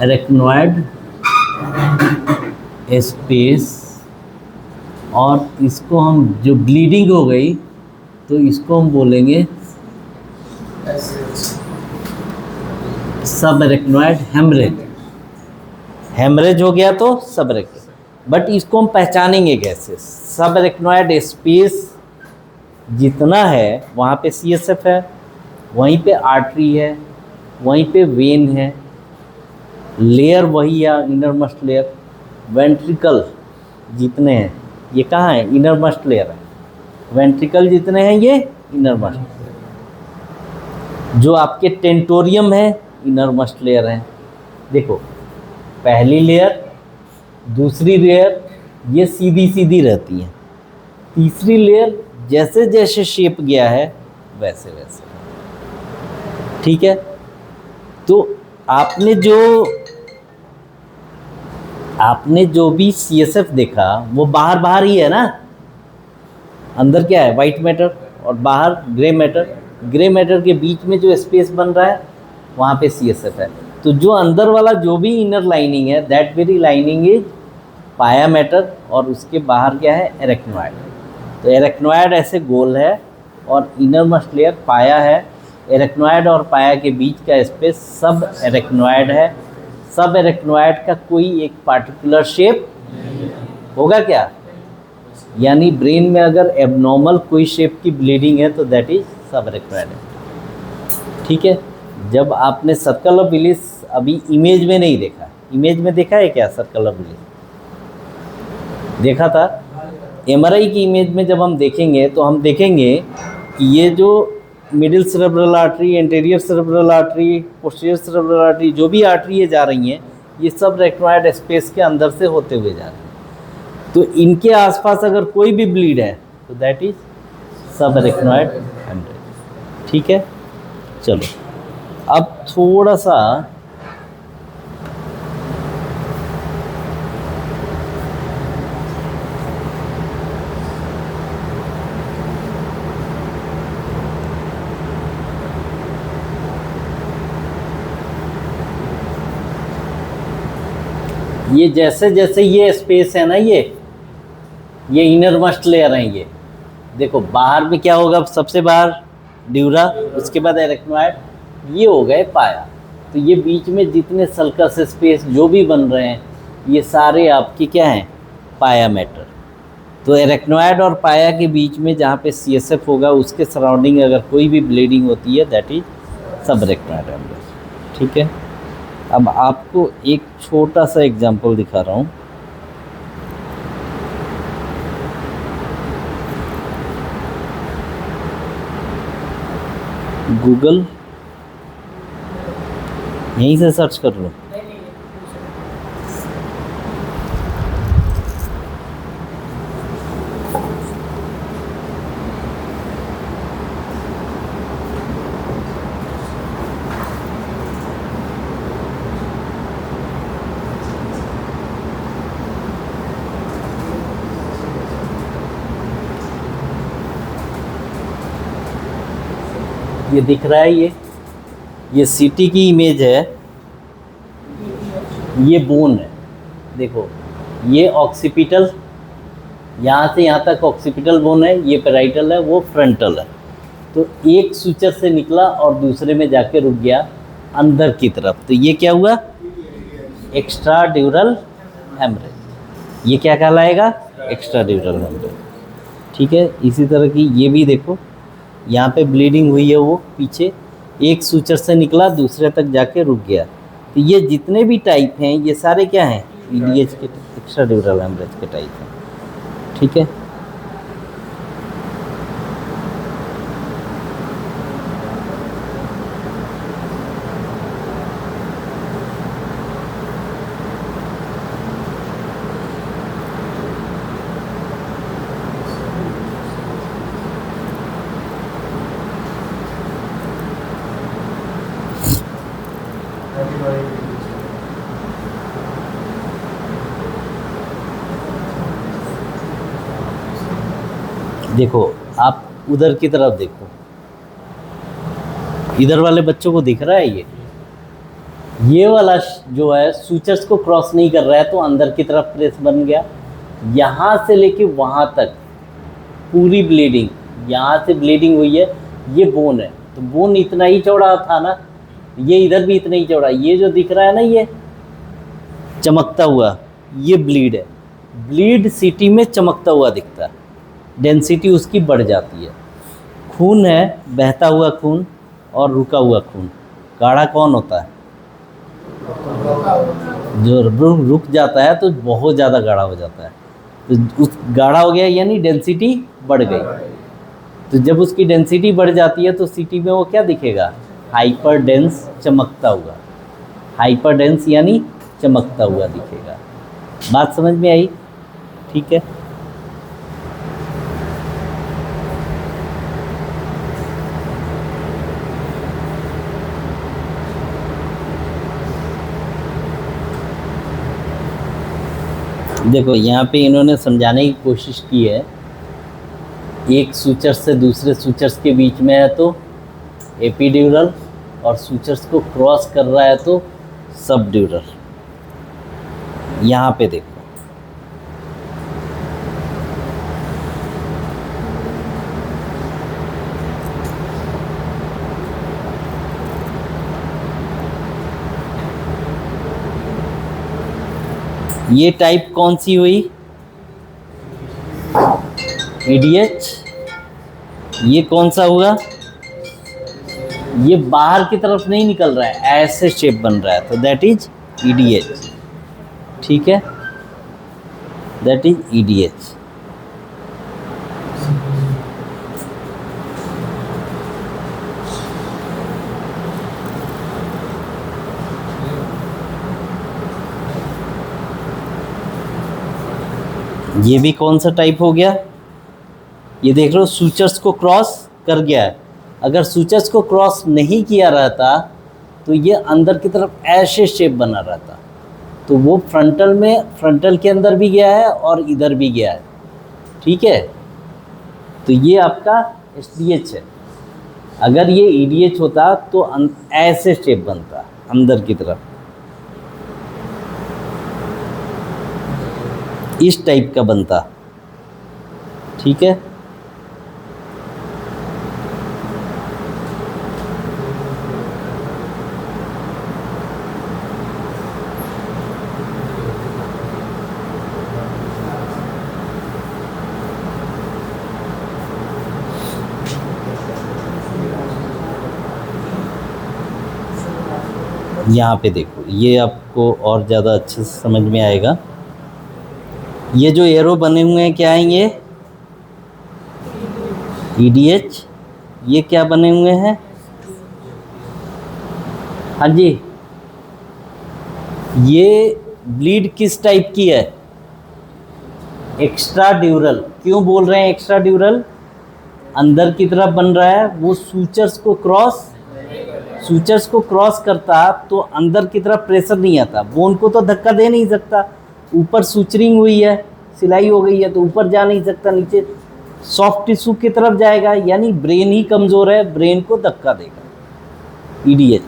एरेक्नोइड स्पेस। और इसको हम, जो ब्लीडिंग हो गई, तो इसको हम बोलेंगे सब एरेक्नॉइड हेमरेज, हेमरेज हो गया तो सब एरेक्नॉइड। बट इसको हम पहचानेंगे कैसे? सब एरेक्नॉइड स्पेस जितना है वहाँ पे CSF है, वहीं पे आर्टरी है, वहीं पे वेन है, लेयर वही है इनरमोस्ट लेयर। वेंट्रिकल जितने हैं ये कहाँ है? इनरमोस्ट लेयर है। वेंट्रिकल जितने हैं ये इनरमोस्ट लेयर। जो आपके टेंटोरियम है इनरमोस्ट लेयर है। देखो पहली लेयर, दूसरी लेयर ये सीधी सीधी रहती है, तीसरी लेयर जैसे जैसे शेप गया है वैसे वैसे, ठीक है। तो आपने जो भी CSF देखा वो बाहर बाहर ही है ना, अंदर क्या है? वाइट मैटर और बाहर ग्रे मैटर। ग्रे मैटर के बीच में जो स्पेस बन रहा है वहाँ पे CSF है। तो जो अंदर वाला जो भी इनर लाइनिंग है दैट वेरी लाइनिंग इज पाया मैटर, और उसके बाहर क्या है? एरेक्नॉइड। तो एरेक्नॉइड ऐसे गोल है और इनरमोस्ट लेयर पाया है। एरेक्नॉइड और पाया के बीच का स्पेस सब एरेक्नॉइड है। सब एरेक्नॉइड का कोई एक पार्टिकुलर शेप होगा क्या? यानी ब्रेन में अगर एबनॉर्मल कोई शेप की ब्लीडिंग है तो दैट इज सब एरेक्नॉइड है, ठीक है। जब आपने सर्कल ऑफ विलिस अभी इमेज में नहीं देखा, इमेज में देखा है क्या सर्कल ऑफ विलिस? देखा था। MRI की इमेज में जब हम देखेंगे तो हम देखेंगे कि ये जो middle cerebral artery, anterior cerebral artery, posterior cerebral artery, जो भी आर्टरी ये जा रही हैं ये सब एरेक्नॉइड स्पेस के अंदर से होते हुए जा रहे हैं। तो इनके आसपास अगर कोई भी ब्लीड है तो दैट इज सब एरेक्नॉइड हेमरेज, ठीक है। चलो अब थोड़ा सा ये जैसे जैसे ये स्पेस है ना, ये इनरमोस्ट लेयर है। ये देखो बाहर में क्या होगा? सबसे बाहर ड्यूरा, उसके बाद एरेक्नॉइड, ये हो गए पाया। तो ये बीच में जितने सल्कस स्पेस जो भी बन रहे हैं ये सारे आपके क्या हैं? पाया मैटर। तो एरेक्नॉइड और पाया के बीच में जहाँ पे CSF होगा उसके सराउंडिंग अगर कोई भी ब्लीडिंग होती है दैट इज सब एरेक्नॉइड हेमरेज, ठीक है। अब आपको एक छोटा सा एग्जांपल दिखा रहा हूँ। गूगल यहीं से सर्च कर लो। ये दिख रहा है, ये CT की इमेज है। ये बोन है, देखो ये ऑक्सीपिटल, यहाँ से यहाँ तक ऑक्सीपिटल बोन है, ये पैराइटल है, वो फ्रंटल है। तो एक सूचर से निकला और दूसरे में जाके रुक गया अंदर की तरफ, तो ये क्या हुआ? Extra dural haemorrhage. ये क्या कहलाएगा? एक्स्ट्रा ड्यूरल हेमरेज, ठीक है। इसी तरह की ये भी देखो, यहाँ पे ब्लीडिंग हुई है, वो पीछे एक सूचर से निकला दूसरे तक जाके रुक गया। तो ये जितने भी टाइप हैं ये सारे क्या हैं? EDH के एक्स्ट्रा ड्यूरल हेमरेज के टाइप हैं, ठीक है। देखो आप उधर की तरफ देखो, इधर वाले बच्चों को दिख रहा है ये वाला जो है सूचर्स को क्रॉस नहीं कर रहा है तो अंदर की तरफ प्रेस बन गया। यहाँ से लेके वहाँ तक पूरी ब्लीडिंग, यहाँ से ब्लीडिंग हुई है, ये बोन है। तो बोन इतना ही चौड़ा था ना, ये इधर भी इतना ही चौड़ा, ये जो दिख रहा है ना ये चमकता हुआ, ये ब्लीड है। ब्लीड सीटी में चमकता हुआ दिखता है, डेंसिटी उसकी बढ़ जाती है। खून है, बहता हुआ खून और रुका हुआ खून। गाढ़ा कौन होता है? जो रुक जाता है तो बहुत ज़्यादा गाढ़ा हो जाता है, तो उस गाढ़ा हो गया यानी डेंसिटी बढ़ गई। तो जब उसकी डेंसिटी बढ़ जाती है तो सिटी में वो क्या दिखेगा? हाइपर डेंस, चमकता हुआ। हाइपर डेंस यानी चमकता हुआ दिखेगा। बात समझ में आई? ठीक है। देखो यहाँ पे इन्होंने समझाने की कोशिश की है, एक सूचर से दूसरे सूचर्स के बीच में है तो एपिड्यूरल, और सूचर्स को क्रॉस कर रहा है तो सबड्यूरल। यहाँ पे देखो, ये टाइप कौन सी हुई? ईडीएच। ये कौन सा हुआ? ये बाहर की तरफ नहीं निकल रहा है, ऐसे शेप बन रहा है, तो दैट इज ईडीएच। ठीक है, दैट इज ईडीएच। ये भी कौन सा टाइप हो गया? ये देख रहे हो, सूचर्स को क्रॉस कर गया है। अगर सूचर्स को क्रॉस नहीं किया रहता तो ये अंदर की तरफ ऐसे शेप बना रहता, तो वो फ्रंटल में, फ्रंटल के अंदर भी गया है और इधर भी गया है। ठीक है, तो ये आपका एसडीएच है। अगर ये ईडीएच होता तो ऐसे शेप बनता अंदर की तरफ, इस टाइप का बनता। ठीक है, यहाँ पे देखो, ये आपको और ज़्यादा अच्छे से समझ में आएगा। ये जो एरो बने हुए हैं क्या है? ये ईडीएच। ये क्या बने हुए हैं? हाँ जी, ये ब्लीड किस टाइप की है? एक्स्ट्रा ड्यूरल। क्यों बोल रहे हैं एक्स्ट्रा ड्यूरल? अंदर की तरफ बन रहा है, वो सूचर्स को क्रॉस करता तो अंदर की तरफ प्रेशर नहीं आता, बोन को तो धक्का दे नहीं सकता। ऊपर सूचरिंग हुई है, सिलाई हो गई है, तो ऊपर जा नहीं सकता, नीचे सॉफ्ट टिश्यू की तरफ जाएगा, यानी ब्रेन ही कमज़ोर है, ब्रेन को धक्का देगा ईडीएच।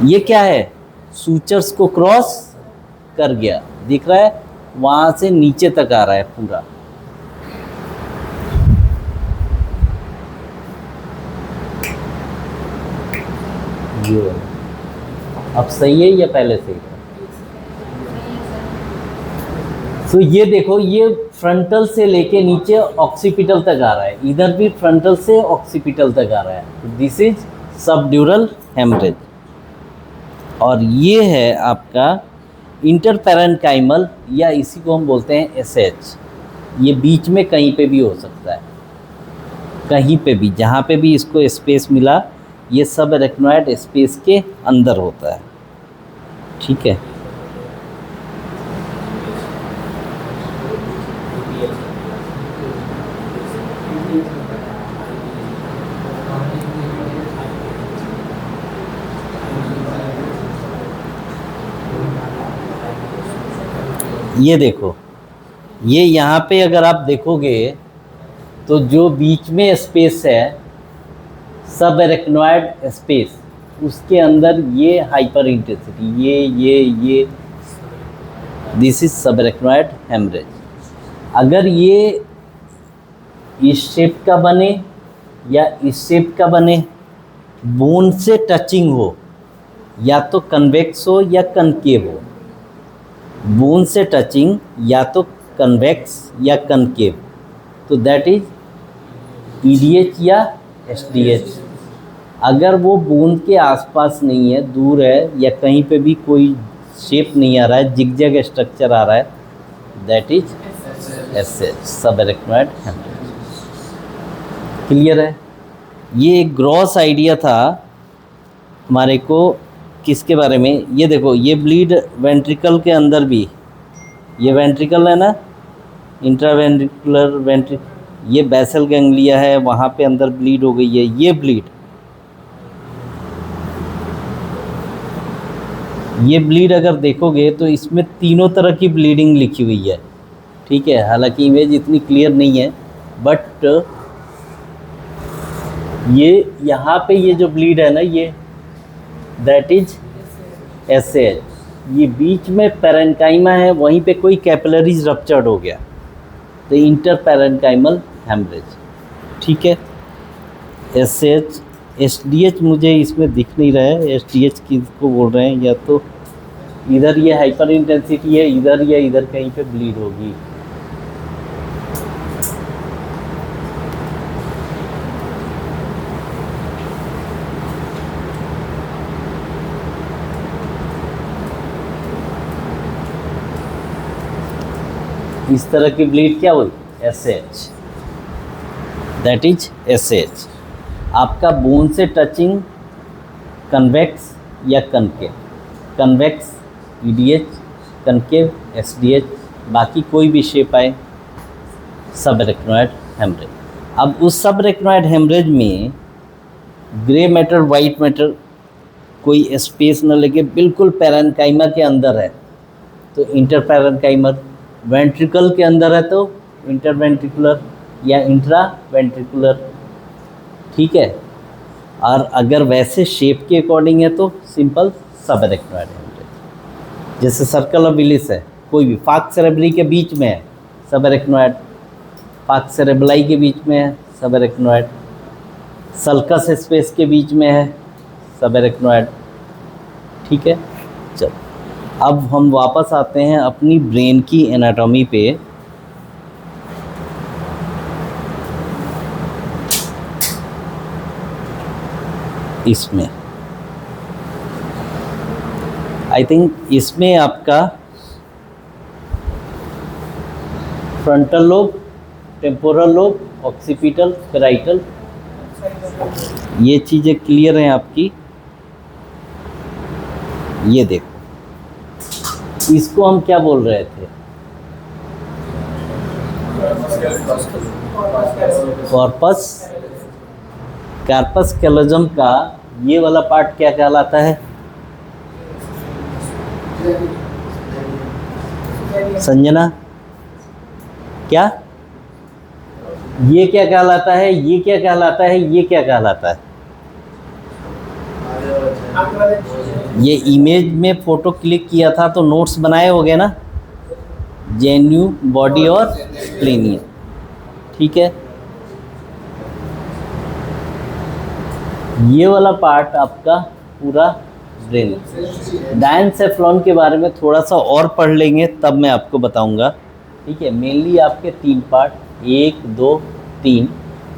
ये क्या है? सूचर्स को क्रॉस कर गया, दिख रहा है, वहाँ से नीचे तक आ रहा है पूरा। ये अब सही है या पहले से ही? तो ये देखो, ये फ्रंटल से लेके नीचे ऑक्सीपिटल तक आ रहा है, इधर भी फ्रंटल से ऑक्सीपिटल तक आ रहा है। This is subdural haemorrhage. और ये है आपका इंटरपैरेन्काइमल, या इसी को हम बोलते हैं एसएच। ये बीच में कहीं पे भी हो सकता है, कहीं पे भी, जहाँ पे भी इसको स्पेस मिला, ये सब एरेक्नोइड स्पेस के अंदर होता है। ठीक है, ये देखो, ये यहाँ पे अगर आप देखोगे तो जो बीच में स्पेस है, सब एरेक्नोइड स्पेस, उसके अंदर ये हाइपर इंटेंसिटी, ये दिस इज सब एरेक्नोइड हेमरेज। अगर ये इस शेप का बने या इस शेप का बने, बोन से टचिंग हो, या तो कन्वेक्स हो या कनकेव हो। बोन से टचिंग या तो कन्वेक्स या कनकेव, तो दैट इज ईडीएच या एसडीएच। अगर वो बोन के आसपास नहीं है, दूर है, या कहीं पे भी कोई शेप नहीं आ रहा है, जिगजैग स्ट्रक्चर आ रहा है, दैट इज एसएच, सब एरेक्नोइड हेमरेज। क्लियर है? ये एक ग्रॉस आइडिया था हमारे को किसके बारे में। ये देखो, ये ब्लीड वेंट्रिकल के अंदर भी, ये वेंट्रिकल है ना, इंट्रावेंट्रिकुलर ये बेसल गैंग्लिया है, वहाँ पे अंदर ब्लीड हो गई है। ये ब्लीड अगर देखोगे तो इसमें तीनों तरह की ब्लीडिंग लिखी हुई है, ठीक है। हालांकि इमेज इतनी क्लियर नहीं है, बट ये यहाँ पे ये जो ब्लीड है ना, ये दैट इज एसएच। ये बीच में पैरेन्काइमा है, वहीं पे कोई कैपिलरीज रप्चर्ड हो गया, तो इंटर पैरेन्काइमल हेमरेज, ठीक है। एसएच। एसडीएच मुझे इसमें दिख नहीं रहा है, एसडीएच किसको बोल रहे हैं, या तो इधर ये हाइपर इंटेंसिटी है, इधर या इधर कहीं पे ब्लीड होगी। इस तरह की ब्लीड क्या हुई, एसएच, दैट इज एसएच। आपका बोन से टचिंग कन्वेक्स या कनकेव, कन्वेक्स ईडीएच, कनकेव एसडीएच, बाकी कोई भी शेप आए, सब एरेक्नोइड हेमरेज। अब उस सब एरेक्नोइड हेमरेज में ग्रे मैटर वाइट मैटर कोई स्पेस न लेके बिल्कुल पैरेन्काइमा के अंदर है, तो इंटर पैरेन्काइमल। वेंट्रिकल के अंदर है तो इंटरवेंट्रिकुलर या इंट्रा वेंट्रिकुलर, ठीक है। और अगर वैसे शेप के अकॉर्डिंग है तो सिंपल सब एरेक्नोइड हेमरेज। जैसे सर्कल ऑफ विलिस है, कोई भी फाक सेरेब्री के बीच में है, सब एरेक्नोइड। फाक सेरेब्लाई के बीच में है, सब एरेक्नोइड। सल्कस स्पेस के बीच में है, सब एरेक्नोइड, ठीक है। चलो, अब हम वापस आते हैं अपनी ब्रेन की एनाटॉमी पे। इसमें आई थिंक इसमें आपका frontal lobe, temporal lobe, occipital, parietal, ये चीज़ें क्लियर हैं आपकी। ये देखो, इसको हम क्या बोल रहे थे, कॉर्पस कार्पस कैलोजम का ये वाला पार्ट क्या कहलाता है, संजना? क्या ये क्या कहलाता है, ये क्या कहलाता है, ये क्या कहलाता है? ये इमेज में फ़ोटो क्लिक किया था तो नोट्स बनाए होंगे ना, जेन्यू, बॉडी और स्प्लेनियम, ठीक है। ये वाला पार्ट आपका पूरा ब्रेन। डायनसेफ्लॉन के बारे में थोड़ा सा और पढ़ लेंगे तब मैं आपको बताऊंगा, ठीक है। मेनली आपके 3 पार्ट, 1, 2, 3।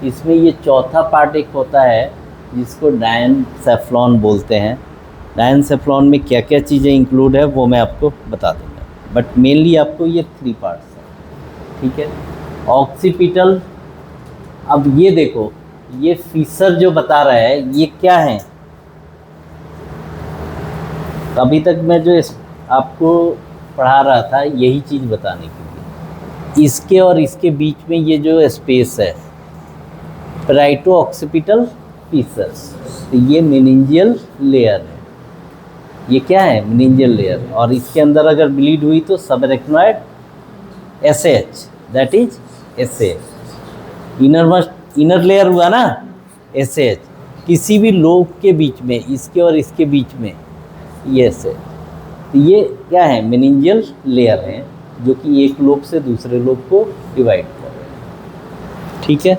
इसमें ये चौथा पार्ट एक होता है जिसको डायनसेफ्लॉन बोलते हैं। डायनसेफ्लॉन में क्या क्या चीज़ें इंक्लूड है वो मैं आपको बता दूंगा, बट मेनली आपको ये 3 पार्ट्स हैं, ठीक है। ऑक्सीपिटल, अब ये देखो, ये फीसर जो बता रहा है ये क्या है, अभी तक मैं जो आपको पढ़ा रहा था यही चीज़ बताने के लिए। इसके और इसके बीच में ये जो स्पेस है, पैराइटो ऑक्सीपिटल फीसर, तो ये मेनिंजियल लेयर है। ये क्या है, मेनिंजियल लेयर। और इसके अंदर अगर ब्लीड हुई तो सब arachnoid SH, that is SH. Inner layer हुआ ना एसएच, किसी भी लोब के बीच में, इसके और इसके बीच में ये एसएच। तो ये क्या है, मेनिंजियल लेयर है जो कि एक लोब से दूसरे लोब को डिवाइड कर रहे हैं, ठीक है।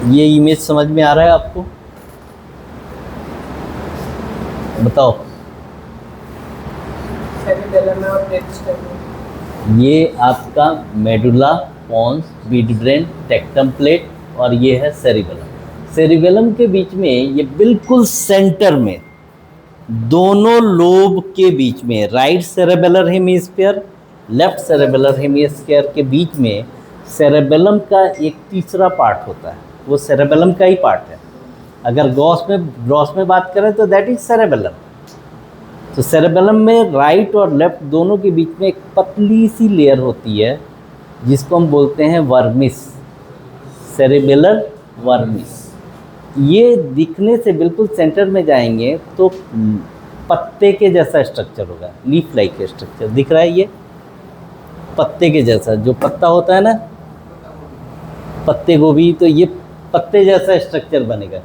ये इमेज समझ में आ रहा है आपको? बताओ। ये आपका medulla pons, midbrain, tectum plate और ये है सेरिबेलम। सेरिबेलम के बीच में, ये बिल्कुल सेंटर में, दोनों लोब के बीच में, right cerebellar hemisphere, left cerebellar hemisphere के बीच में सेरेबेलम का एक तीसरा पार्ट होता है, वो सेरेबेलम का ही पार्ट है। अगर ग्रॉस में बात करें तो दैट इज सेरेबेलम। तो सेरेबेलम में राइट और लेफ्ट दोनों के बीच में एक पतली सी लेयर होती है जिसको हम बोलते हैं वर्मिस, सेरेबेलर वर्मिस। ये दिखने से बिल्कुल सेंटर में जाएंगे तो पत्ते के जैसा स्ट्रक्चर होगा, लीफ लाइक स्ट्रक्चर दिख रहा है। ये पत्ते के जैसा, जो पत्ता होता है ना पत्ते गोभी, तो ये पत्ते जैसा स्ट्रक्चर बनेगा,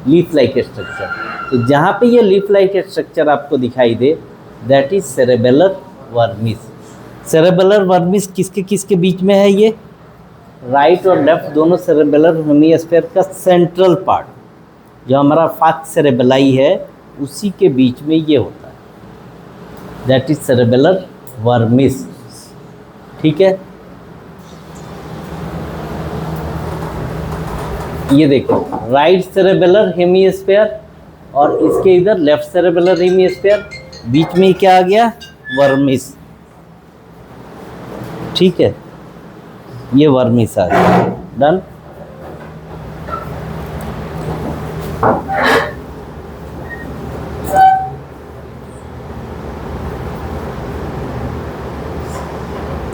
लीफ लाइक स्ट्रक्चर। तो जहाँ पे ये लीफ लाइक स्ट्रक्चर आपको दिखाई दे that is cerebellar vermis. Cerebellar vermis किसके किसके बीच में है? ये राइट और लेफ्ट दोनों सेरेबेलर हेमिस्फीयर का सेंट्रल पार्ट, जो हमारा फाक्स सेरेबेलाई है, उसी के बीच में ये होता है, दैट इज सेरेबेलर वर्मिस। ठीक है, ये देखो राइट सेरेबेलर हेमिस्फीयर और इसके इधर लेफ्ट सेरेबेलर हेमिस्फीयर, बीच में क्या आ गया? वर्मिस। ठीक है, ये वर्मिस आ गया। डन।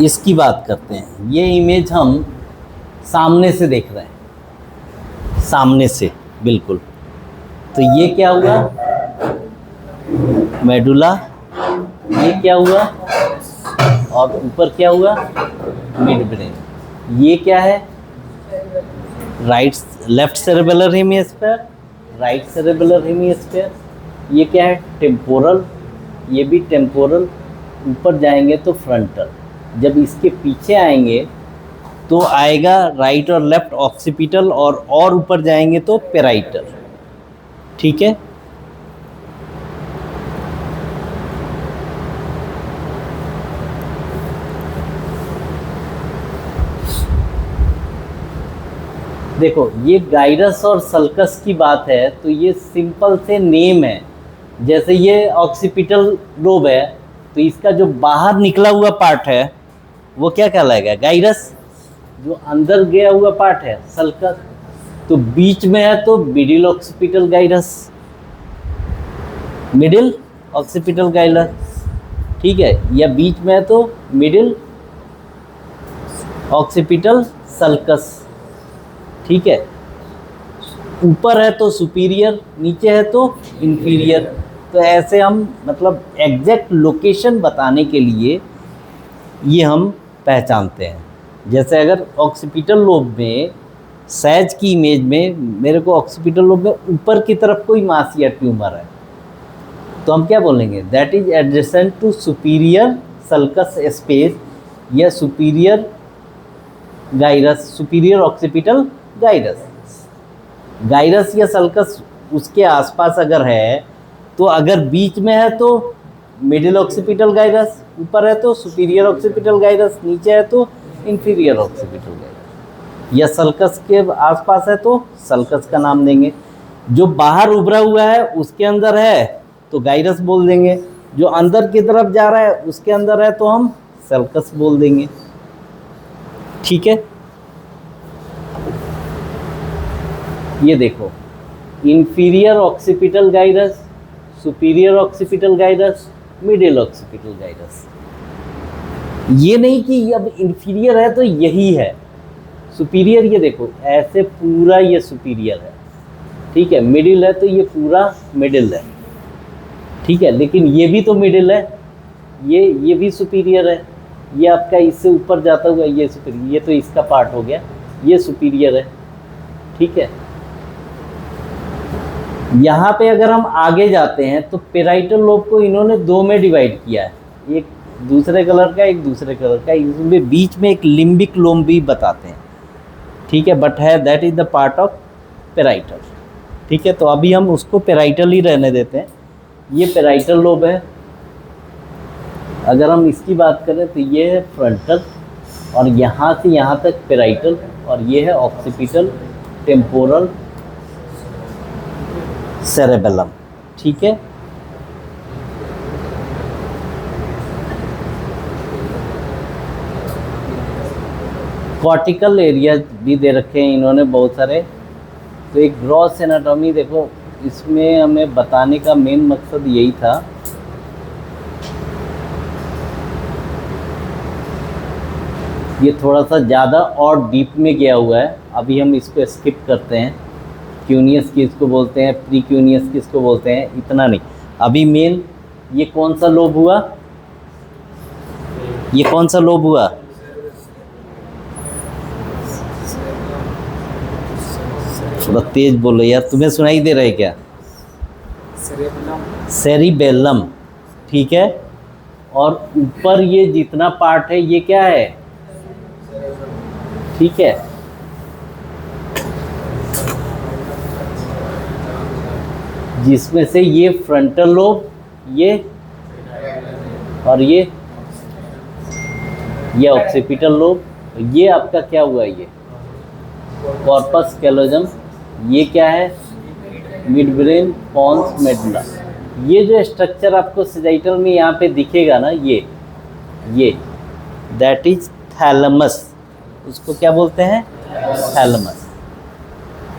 इसकी बात करते हैं। ये इमेज हम सामने से देख रहे हैं, सामने से बिल्कुल। तो ये क्या हुआ? मेडुला। ये क्या हुआ? और ऊपर क्या हुआ? मिडब्रेन। ये क्या है? Left cerebellar hemisphere, right cerebellar hemisphere. ये क्या है? टेम्पोरल। ये भी टेम्पोरल। ऊपर जाएंगे तो फ्रंटल। जब इसके पीछे आएंगे तो आएगा राइट और लेफ्ट ऑक्सीपिटल, और ऊपर जाएंगे तो पेराइटल। ठीक है, देखो ये गाइरस और सल्कस की बात है तो ये सिंपल से नेम है। जैसे ये ऑक्सीपिटल लोब है तो इसका जो बाहर निकला हुआ पार्ट है वो क्या कहलाएगा? गाइरस। जो अंदर गया हुआ पार्ट है सल्कस। तो बीच में है तो middle occipital gyrus, middle occipital gyrus. ठीक है, या बीच में है तो मिडिल ऑक्सीपिटल सल्कस। ठीक है, ऊपर है तो सुपीरियर, नीचे है तो इंफीरियर। तो ऐसे हम मतलब एग्जैक्ट लोकेशन बताने के लिए ये हम पहचानते हैं। जैसे अगर ऑक्सीपिटल लोब में, सैज की इमेज में मेरे को ऑक्सीपिटल लोब में ऊपर की तरफ कोई मास या ट्यूमर है तो हम क्या बोलेंगे? That is adjacent to superior sulcus space या superior gyrus, superior occipital gyrus. Gyrus या सल्कस उसके आसपास अगर है तो अगर बीच में है तो मिडिल ऑक्सीपिटल गाइरस, ऊपर है तो सुपीरियर ऑक्सीपिटल गाइरस, नीचे है तो इंफीरियर ऑक्सीपिटल गाइरस। या सल्कस के आसपास है तो सल्कस का नाम देंगे। जो बाहर उभरा हुआ है उसके अंदर है तो गाइरस बोल देंगे। जो अंदर की तरफ जा रहा है उसके अंदर है तो हम सल्कस बोल देंगे। ठीक है, ये देखो inferior occipital gyrus, superior occipital gyrus, middle occipital gyrus. ये नहीं कि अब इंफीरियर है तो यही है सुपीरियर। ये देखो ऐसे पूरा ये सुपीरियर है। ठीक है, मिडिल है तो ये पूरा मिडिल है। ठीक है, लेकिन ये भी तो मिडिल है, ये भी सुपीरियर है। ये आपका इससे ऊपर जाता हुआ ये सुपीरियर, ये तो इसका पार्ट हो गया, ये सुपीरियर है। ठीक है, यहाँ पे अगर हम आगे जाते हैं तो पेराइटल लोब को इन्होंने दो में डिवाइड किया है, एक दूसरे कलर का, एक दूसरे कलर का। इसमें बीच में एक लिम्बिक लोब भी बताते हैं। ठीक है, बट है that is the part of parietal. ठीक है, तो अभी हम उसको पेराइटल ही रहने देते हैं। ये पेराइटल लोब है। अगर हम इसकी बात करें तो ये है फ्रंटल, और यहाँ से यहाँ तक पेराइटल, और ये है ऑक्सीपिटल, टेम्पोरल, सेरेबेलम। ठीक है, कॉर्टिकल एरिया भी दे रखे हैं इन्होंने बहुत सारे। तो एक ग्रॉस एनाटॉमी देखो, इसमें हमें बताने का मेन मकसद यही था। ये थोड़ा सा ज़्यादा और डीप में गया हुआ है, अभी हम इसको स्किप करते हैं। क्यूनियस किसको बोलते हैं, प्री क्यूनियस किसको बोलते हैं, इतना नहीं। अभी मेन ये कौन सा लोब हुआ, ये कौन सा लोब हुआ, थोड़ा तेज बोलो यार, तुम्हें सुनाई दे रहा है क्या? सेरिबेलम। ठीक है, और ऊपर ये जितना पार्ट है ये क्या है? ठीक है, जिसमें से ये फ्रंटल लोब, ये और ये ऑक्सीपिटल लोब, ये आपका क्या हुआ, ये कॉर्पस कैलोजम, ये क्या है? Mid brain, pons, medulla. ये जो स्ट्रक्चर आपको सेजाइटल में यहाँ पे दिखेगा ना, ये दैट इज थैलमस। उसको क्या बोलते हैं? थैलमस।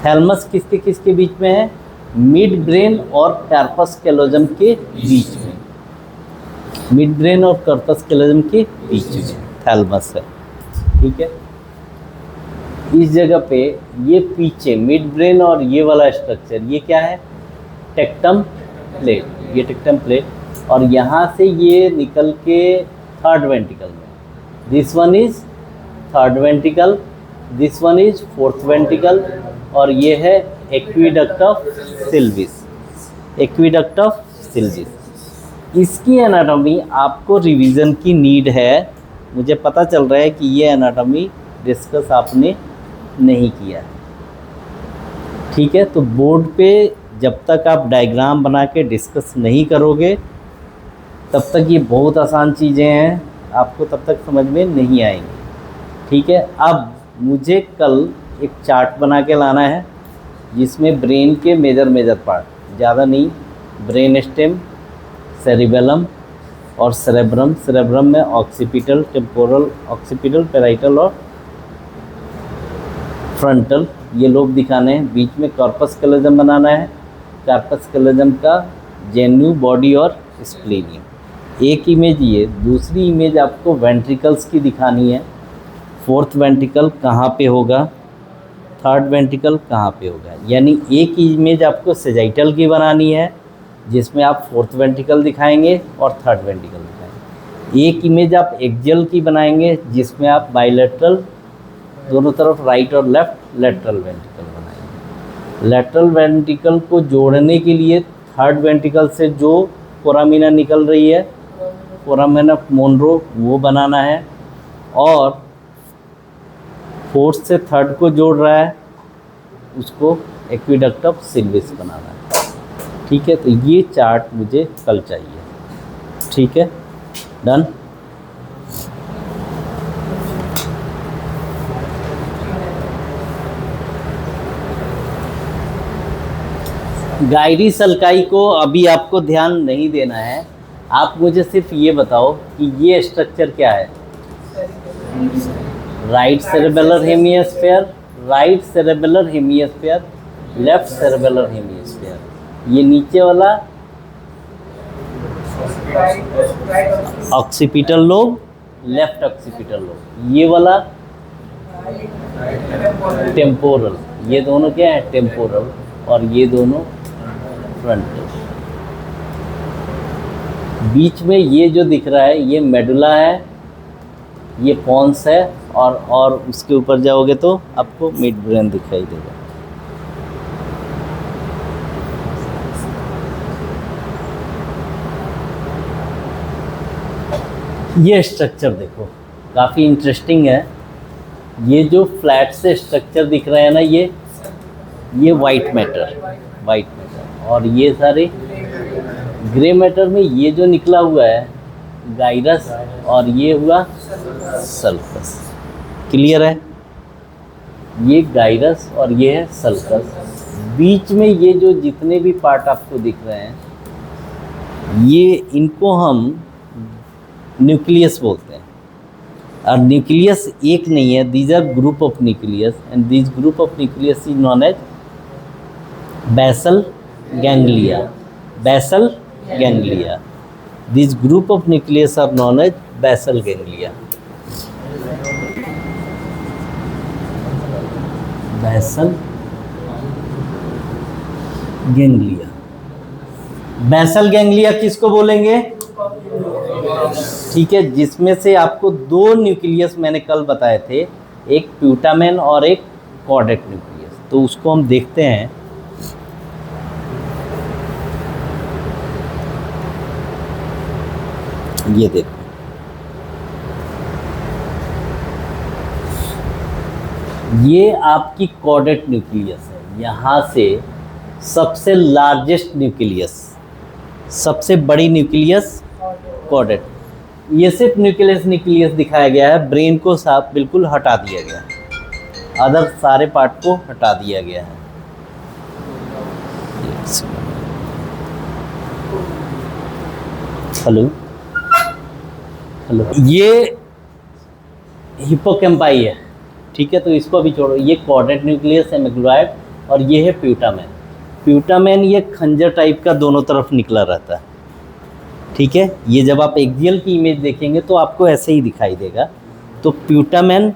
थैलमस किसके बीच में है? मिड ब्रेन और कार्पस कैलोजम के बीच में। मिड ब्रेन और कार्पस कैलोजम के बीच में थैलमस है। ठीक है, इस जगह पे ये पीछे मिड ब्रेन और ये वाला स्ट्रक्चर, ये क्या है? Tectum plate. ये टेक्टम प्लेट, और यहाँ से ये निकल के थर्ड वेंटिकल में। This one is third ventricle, this one is fourth ventricle, और ये है aqueduct of Sylvius. Aqueduct of Sylvius. इसकी एनाटॉमी आपको रिवीजन की नीड है। मुझे पता चल रहा है कि ये एनाटॉमी डिस्कस आपने नहीं किया। ठीक है, तो बोर्ड पे जब तक आप डायग्राम बना के डिस्कस नहीं करोगे तब तक ये बहुत आसान चीज़ें हैं, आपको तब तक समझ में नहीं आएंगी। ठीक है, अब मुझे कल एक चार्ट बना के लाना है जिसमें ब्रेन के मेजर पार्ट, ज़्यादा नहीं, ब्रेन स्टेम, सेरिबेलम और सेरेब्रम। सेरेब्रम में ऑक्सीपिटल, टेम्पोरल, ऑक्सीपिटल, पेराइटल और फ्रंटल, ये लोब दिखाने हैं। बीच में कॉर्पस कैलोजम बनाना है। कॉर्पस कैलोजम का जेन्यू, बॉडी और स्प्लेनियम। एक इमेज ये, दूसरी इमेज आपको वेंट्रिकल्स की दिखानी है। फोर्थ वेंट्रिकल कहाँ पे होगा, थर्ड वेंट्रिकल कहाँ पे होगा। यानी एक इमेज आपको सेजाइटल की बनानी है जिसमें आप फोर्थ वेंट्रिकल दिखाएंगे और थर्ड वेंट्रिकल दिखाएंगे। एक इमेज आप एक्सियल की बनाएंगे जिसमें आप बाइलेटरल, दोनों तरफ राइट और लेफ्ट, लेटरल वेंट्रिकल बनाएंगे। लेटरल वेंट्रिकल को जोड़ने के लिए थर्ड वेंट्रिकल से जो फोरामिना निकल रही है, फोरामिना ऑफ मोनरो, वो बनाना है, और फोर्थ से थर्ड को जोड़ रहा है उसको एक्विडक्ट ऑफ सिल्विस बनाना है। ठीक है, तो ये चार्ट मुझे कल चाहिए। ठीक है, डन। गायरी सल्काई को अभी आपको ध्यान नहीं देना है। आप मुझे सिर्फ ये बताओ कि ये स्ट्रक्चर क्या है? Right cerebellar hemisphere, right cerebellar hemisphere, left cerebellar hemisphere. ये नीचे वाला occipital lobe, left occipital lobe. ये वाला टेम्पोरल। ये दोनों क्या है? टेम्पोरल, और ये दोनों फ्रंटल। बीच में ये जो दिख रहा है ये मेडुला है, ये पॉन्स है, और उसके ऊपर जाओगे तो आपको मिड ब्रेन दिखाई देगा। ये स्ट्रक्चर देखो, काफ़ी इंटरेस्टिंग है। ये जो फ्लैट से स्ट्रक्चर दिख रहे हैं ना, ये वाइट मैटर, और ये सारे ग्रे मैटर में ये जो निकला हुआ है गाइरस, और ये हुआ सल्फस। क्लियर है? ये गाइरस और ये है सल्फस। बीच में ये जो जितने भी पार्ट आपको दिख रहे हैं, ये इनको हम न्यूक्लियस बोलते हैं। और न्यूक्लियस एक नहीं है, these are group of nucleus, and this group of nucleus is known as basal ganglia. Basal ganglia, this group of nucleus are known as basal ganglia. Basal ganglia, basal ganglia किसको बोलेंगे? ठीक है, जिसमें से आपको दो न्यूक्लियस मैंने कल बताए थे, एक प्यूटामेन और एक कॉर्डेट न्यूक्लियस। तो उसको हम देखते हैं। ये देखो, ये आपकी कॉर्डेट न्यूक्लियस है। यहाँ से सबसे लार्जेस्ट न्यूक्लियस, सबसे बड़ी न्यूक्लियस कॉर्डेट। ये सिर्फ न्यूक्लियस दिखाया गया है, ब्रेन को साफ बिल्कुल हटा दिया गया है, अदर सारे पार्ट को हटा दिया गया है। हेलो, ये हिप्पोकैम्पाई है, ठीक है, तो इसको भी छोड़ो। ये कॉर्डेट न्यूक्लियस है एमेग्लोइड, और ये है प्यूटामेन। प्यूटामेन ये खंजर टाइप का दोनों तरफ निकला रहता है, ठीक है। ये जब आप एक्सियल की इमेज देखेंगे तो आपको ऐसे ही दिखाई देगा। तो प्यूटामेन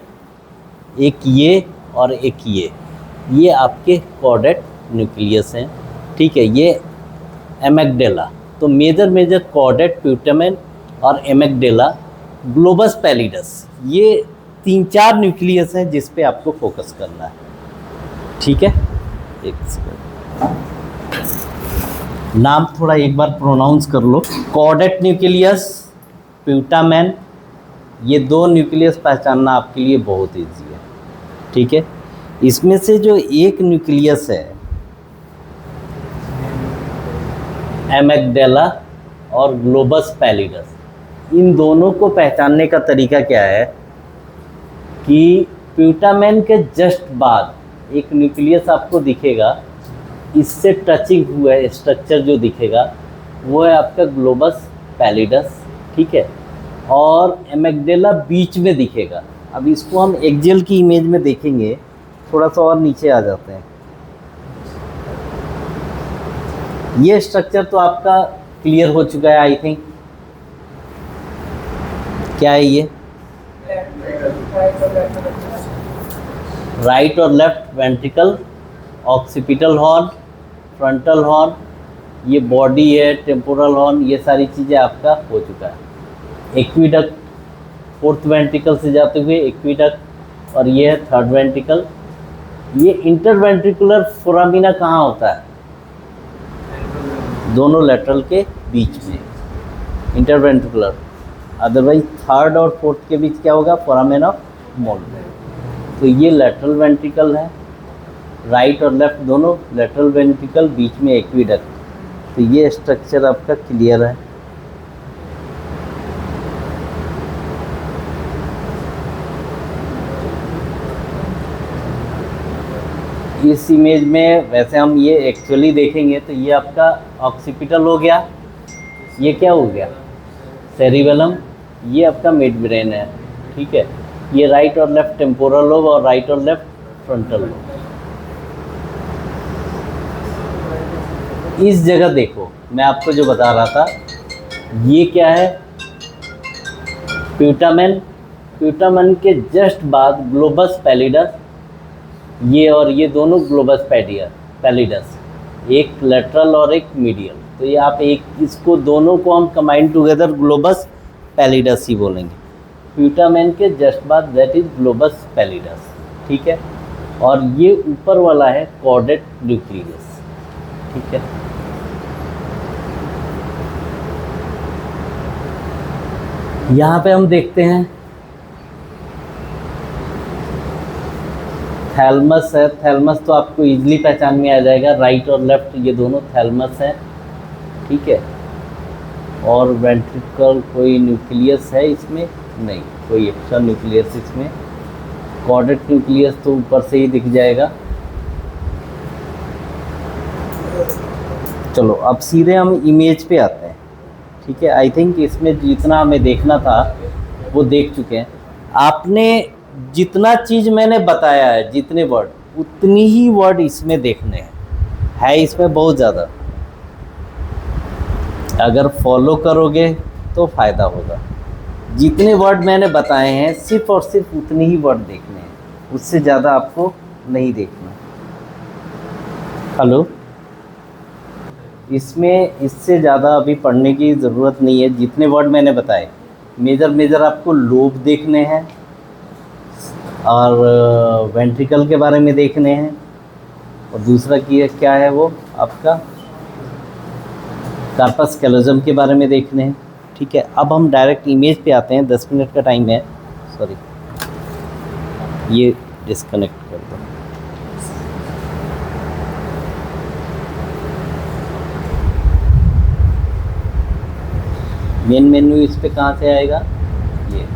एक ये और एक ये आपके कॉर्डेट न्यूक्लियस हैं, ठीक है। ये एमेग्डेला, तो मेजर कॉर्डेट, प्यूटामेन और एमेग्डेला, ग्लोबस पैलिडस, ये 3-4 न्यूक्लियस हैं जिस पे आपको फोकस करना है, ठीक है। एक सेकंड, नाम थोड़ा एक बार प्रोनाउंस कर लो। कॉर्डेट न्यूक्लियस, प्यूटामेन, ये दो न्यूक्लियस पहचानना आपके लिए बहुत ईजी है, ठीक है। इसमें से जो एक न्यूक्लियस है एमेग्डेला और ग्लोबस पैलिडस, इन दोनों को पहचानने का तरीका क्या है कि प्यूटामेन के जस्ट बाद एक न्यूक्लियस आपको दिखेगा, इससे टचिंग हुआ है स्ट्रक्चर जो दिखेगा वो है आपका ग्लोबस पैलिडस, ठीक है। और एमेग्डेला बीच में दिखेगा। अब इसको हम एक्सियल की इमेज में देखेंगे, थोड़ा सा और नीचे आ जाते हैं। ये स्ट्रक्चर तो आपका क्लियर हो चुका है आई थिंक। क्या है ये? राइट और left ventricle, occipital horn, frontal horn, ये बॉडी है, टेम्पोरल हॉर्न, ये सारी चीज़ें आपका हो चुका है। एक्विडक्ट, फोर्थ वेंट्रिकल से जाते हुए एक्विडक्ट, और ये है थर्ड वेंट्रिकल। ये इंटरवेंट्रिकुलर फोरामिना कहाँ होता है? दोनों लेटरल के बीच में, इंटरवेंट्रिकुलर। अदरवाइज थर्ड और फोर्थ के बीच क्या होगा? Foramen of mould. तो ये लेटरल वेंट्रिकल है, राइट और लेफ्ट दोनों लेटरल वेंट्रिकल, बीच में एक्विडक्ट। तो ये स्ट्रक्चर आपका क्लियर है। इस इमेज में वैसे हम ये एक्चुअली देखेंगे तो ये आपका ऑक्सीपिटल हो गया, ये क्या हो गया? सेरिबेलम, ये आपका मिड ब्रेन है, ठीक है। ये राइट और लेफ्ट टेम्पोरल लोब और राइट और लेफ्ट फ्रंटल लोब। इस जगह देखो, मैं आपको जो बता रहा था, ये क्या है? प्यूटामेन। प्यूटामेन के जस्ट बाद ग्लोबस पैलिडस, ये और ये दोनों ग्लोबस पैलिडस, एक लेटरल और एक मीडियल। तो ये आप एक इसको दोनों को हम कंबाइन टुगेदर ग्लोबस पैलिडस ही बोलेंगे। प्यूटामेन के जस्ट बाद दैट इज ग्लोबस पैलिडस, ठीक है। और ये ऊपर वाला है कॉर्डेट न्यूक्लियस, ठीक है। यहाँ पे हम देखते हैं थैलमस है, थैलमस तो आपको इजीली पहचान में आ जाएगा, राइट और लेफ्ट ये दोनों थैलमस हैं, ठीक है। और वेंट्रिकल, कोई न्यूक्लियस है इसमें? नहीं, कोई एक्स्ट्रा न्यूक्लियस इसमें। कॉर्डेट न्यूक्लियस तो ऊपर से ही दिख जाएगा। चलो अब सीधे हम इमेज पे आते हैं, ठीक है। आई थिंक इसमें जितना हमें देखना था वो देख चुके हैं। आपने जितना चीज़ मैंने बताया है, जितने वर्ड, उतनी ही वर्ड इसमें देखने हैं, है इसमें बहुत ज़्यादा। अगर फॉलो करोगे तो फ़ायदा होगा। जितने वर्ड मैंने बताए हैं सिर्फ और सिर्फ उतने ही वर्ड देखने हैं, उससे ज़्यादा आपको नहीं देखना। हेलो, इसमें इससे ज़्यादा अभी पढ़ने की ज़रूरत नहीं है। जितने वर्ड मैंने बताए, मेजर आपको लोब देखने हैं और वेंट्रिकल के बारे में देखने हैं, और दूसरा क्या है वो आपका कार्पस कैलोजम के बारे में देखने हैं, ठीक है। अब हम डायरेक्ट इमेज पे आते हैं। 10 मिनट का टाइम है, सॉरी ये डिस्कनेक्ट कर दो। मेन मेन्यू इस पे कहाँ से आएगा? ये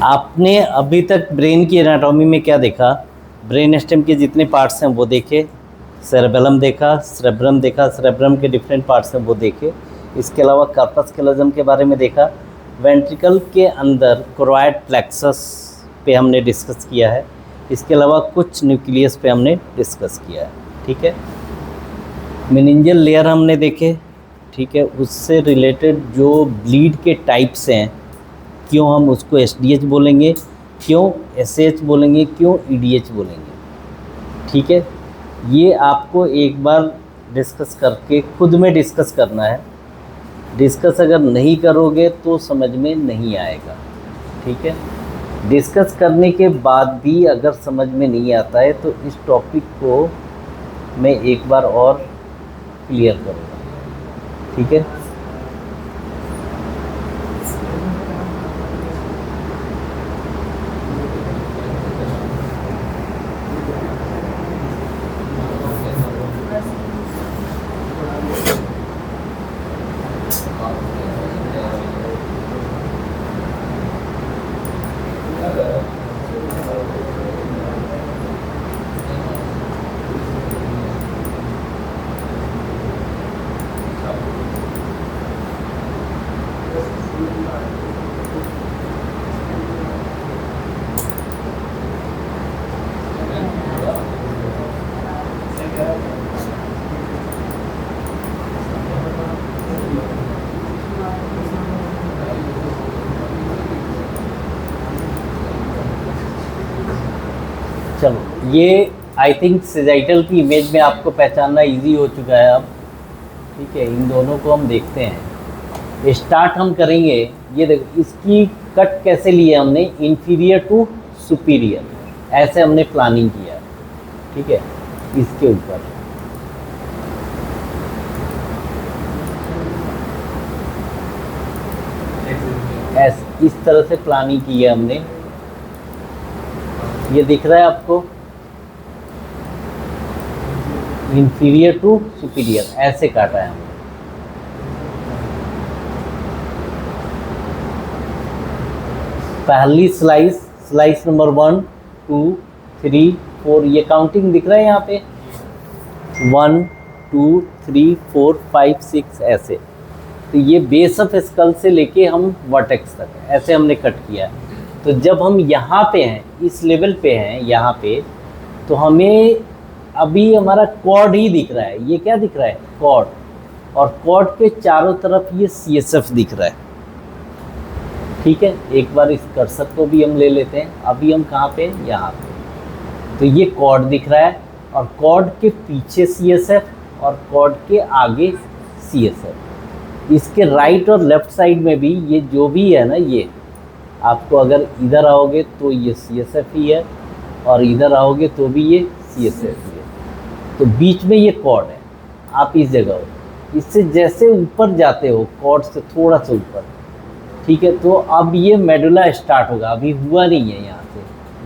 आपने अभी तक ब्रेन की एनाटॉमी में क्या देखा? ब्रेन स्टेम के जितने पार्ट्स हैं वो देखे, सेरेबेलम देखा, सेरेब्रम देखा, सेरेब्रम के डिफरेंट पार्ट्स हैं वो देखे। इसके अलावा कार्पस कैलोजम के बारे में देखा। वेंट्रिकल के अंदर कोरोइड प्लेक्सस पे हमने डिस्कस किया है। इसके अलावा कुछ न्यूक्लियस पे हमने डिस्कस किया है, ठीक है। मेनिंजियल लेयर हमने देखे, ठीक है। उससे रिलेटेड जो ब्लीड के टाइप्स हैं, क्यों हम उसको एसडीएच बोलेंगे, क्यों एसएच बोलेंगे, क्यों ईडीएच बोलेंगे, ठीक है। ये आपको एक बार डिस्कस करके खुद में डिस्कस करना है। डिस्कस अगर नहीं करोगे तो समझ में नहीं आएगा, ठीक है। डिस्कस करने के बाद भी अगर समझ में नहीं आता है तो इस टॉपिक को मैं एक बार और क्लियर करूँगा, ठीक है। चलो, ये आई थिंक सेजाइटल की इमेज में आपको पहचानना इजी हो चुका है अब, ठीक है। इन दोनों को हम देखते हैं। स्टार्ट हम करेंगे, ये देखो इसकी कट कैसे ली है हमने, इंफीरियर टू सुपीरियर, ऐसे हमने प्लानिंग किया, ठीक है। इसके ऊपर इस तरह से प्लानिंग की है हमने। ये दिख रहा है आपको, इंफीरियर टू सुपीरियर ऐसे काटा है हमने। पहली स्लाइस नंबर 1 2 3 4, ये काउंटिंग दिख रहा है यहाँ पे, 1 2 3 4 5 6 ऐसे। तो ये बेस ऑफ स्कल से लेके हम वर्टेक्स तक ऐसे हमने कट किया है। तो जब हम यहाँ पे हैं, इस लेवल पे हैं यहाँ पे, तो हमें अभी हमारा कॉर्ड ही दिख रहा है। ये क्या दिख रहा है? कॉर्ड। और कॉर्ड के चारों तरफ ये CSF दिख रहा है। ठीक है, एक बार इस कर्सर को भी हम ले लेते हैं। अभी हम कहाँ पे? यहाँ पे। तो ये कॉर्ड दिख रहा है और कॉर्ड के पीछे CSF और कॉर्ड के आगे CSF। इसके राइट और लेफ्ट साइड में भी ये जो भी है ना, ये आपको अगर इधर आओगे तो ये CSF ही है और इधर आओगे तो भी ये CSF ही है। तो बीच में ये कॉर्ड है। आप इस जगह हो, इससे जैसे ऊपर जाते हो कॉर्ड से थोड़ा सा ऊपर, ठीक है, तो अब ये मेडुला स्टार्ट होगा। अभी हुआ नहीं है,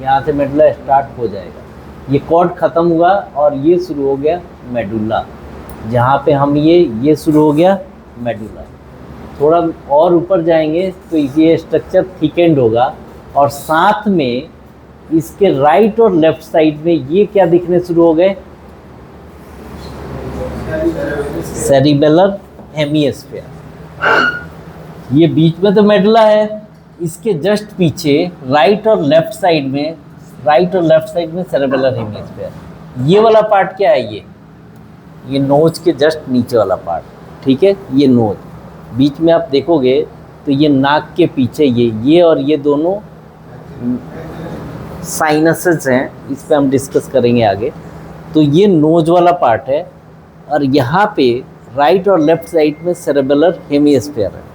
यहाँ से मेडुला स्टार्ट हो जाएगा। ये कॉर्ड ख़त्म हुआ और ये शुरू हो गया मेडुला। जहाँ पे हम ये शुरू हो गया मेडुला। थोड़ा और ऊपर जाएंगे तो ये स्ट्रक्चर थिकेंड होगा और साथ में इसके राइट और लेफ्ट साइड में ये क्या दिखने शुरू हो गए? Cerebellar hemisphere. ये बीच में तो मेडुला है, इसके जस्ट पीछे राइट और लेफ्ट साइड में सेरिबेलर हेमिस्फीयर। ये वाला पार्ट क्या है? ये नोज के जस्ट नीचे वाला पार्ट। ठीक है, ये नोज। बीच में आप देखोगे तो ये नाक के पीछे ये और ये दोनों साइनसेस हैं, इस पे हम डिस्कस करेंगे आगे। तो ये नोज वाला पार्ट है और यहाँ पे राइट और लेफ्ट साइड में सेरिबेलर हेमिस्फीयर है।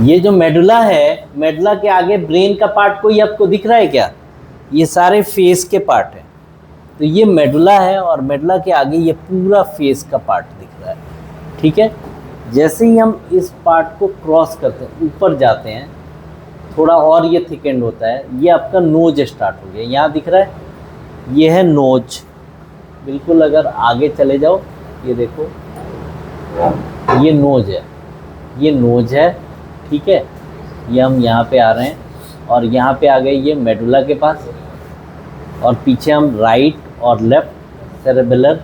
ये जो मेडुला है, मेडुला के आगे ब्रेन का पार्ट कोई आपको दिख रहा है क्या? ये सारे फेस के पार्ट हैं। तो ये मेडुला है और मेडुला के आगे ये पूरा फेस का पार्ट दिख रहा है। ठीक है, जैसे ही हम इस पार्ट को क्रॉस करते हैं, ऊपर जाते हैं, थोड़ा और ये थिकेंड होता है। ये आपका नोज स्टार्ट हो गया। यहाँ दिख रहा है, ये है नोज। बिल्कुल अगर आगे चले जाओ, ये देखो, ये नोज है, ये नोज है। ठीक है, ये हम यहाँ पे आ रहे हैं और यहाँ पे आ गए ये मेडुला के पास और पीछे हम राइट और लेफ्ट सेरिबेलर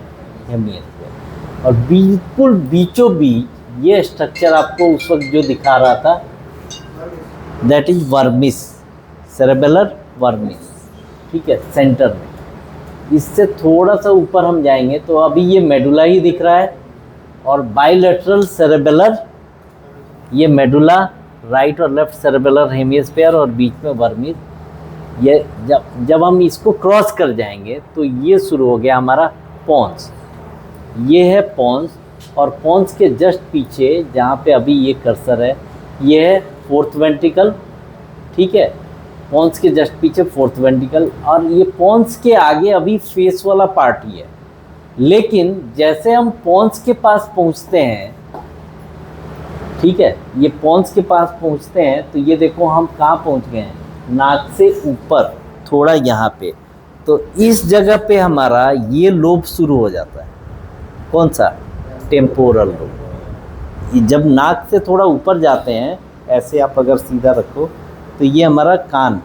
हेमिस्फीयर। और बिल्कुल बीचों बीच ये स्ट्रक्चर आपको उस वक्त जो दिखा रहा था, that is vermis, cerebellar vermis. ठीक है, सेंटर में। इससे थोड़ा सा ऊपर हम जाएंगे तो अभी ये मेडुला ही दिख रहा है और बाइलेटरल सेरिबेलर, ये मेडुला, राइट और लेफ्ट सेरिबेलर हेमिस्फीयर और बीच में वर्मिस। ये जब हम इसको क्रॉस कर जाएंगे तो ये शुरू हो गया हमारा पोन्स। ये है पोन्स और पोन्स के जस्ट पीछे जहाँ पे अभी ये कर्सर है, ये है फोर्थ वेंट्रिकल। ठीक है, पोन्स के जस्ट पीछे फोर्थ वेंट्रिकल और ये पोन्स के आगे अभी फेस वाला पार्ट ही है। लेकिन जैसे हम पोन्स के पास पहुँचते हैं, ठीक है, ये पोन्स के पास पहुँचते हैं तो ये देखो हम कहाँ पहुँच गए हैं, नाक से ऊपर थोड़ा यहाँ पे। तो इस जगह पे हमारा ये लोब शुरू हो जाता है। कौन सा? Temporal lobe. जब नाक से थोड़ा ऊपर जाते हैं, ऐसे आप अगर सीधा रखो तो ये हमारा कान,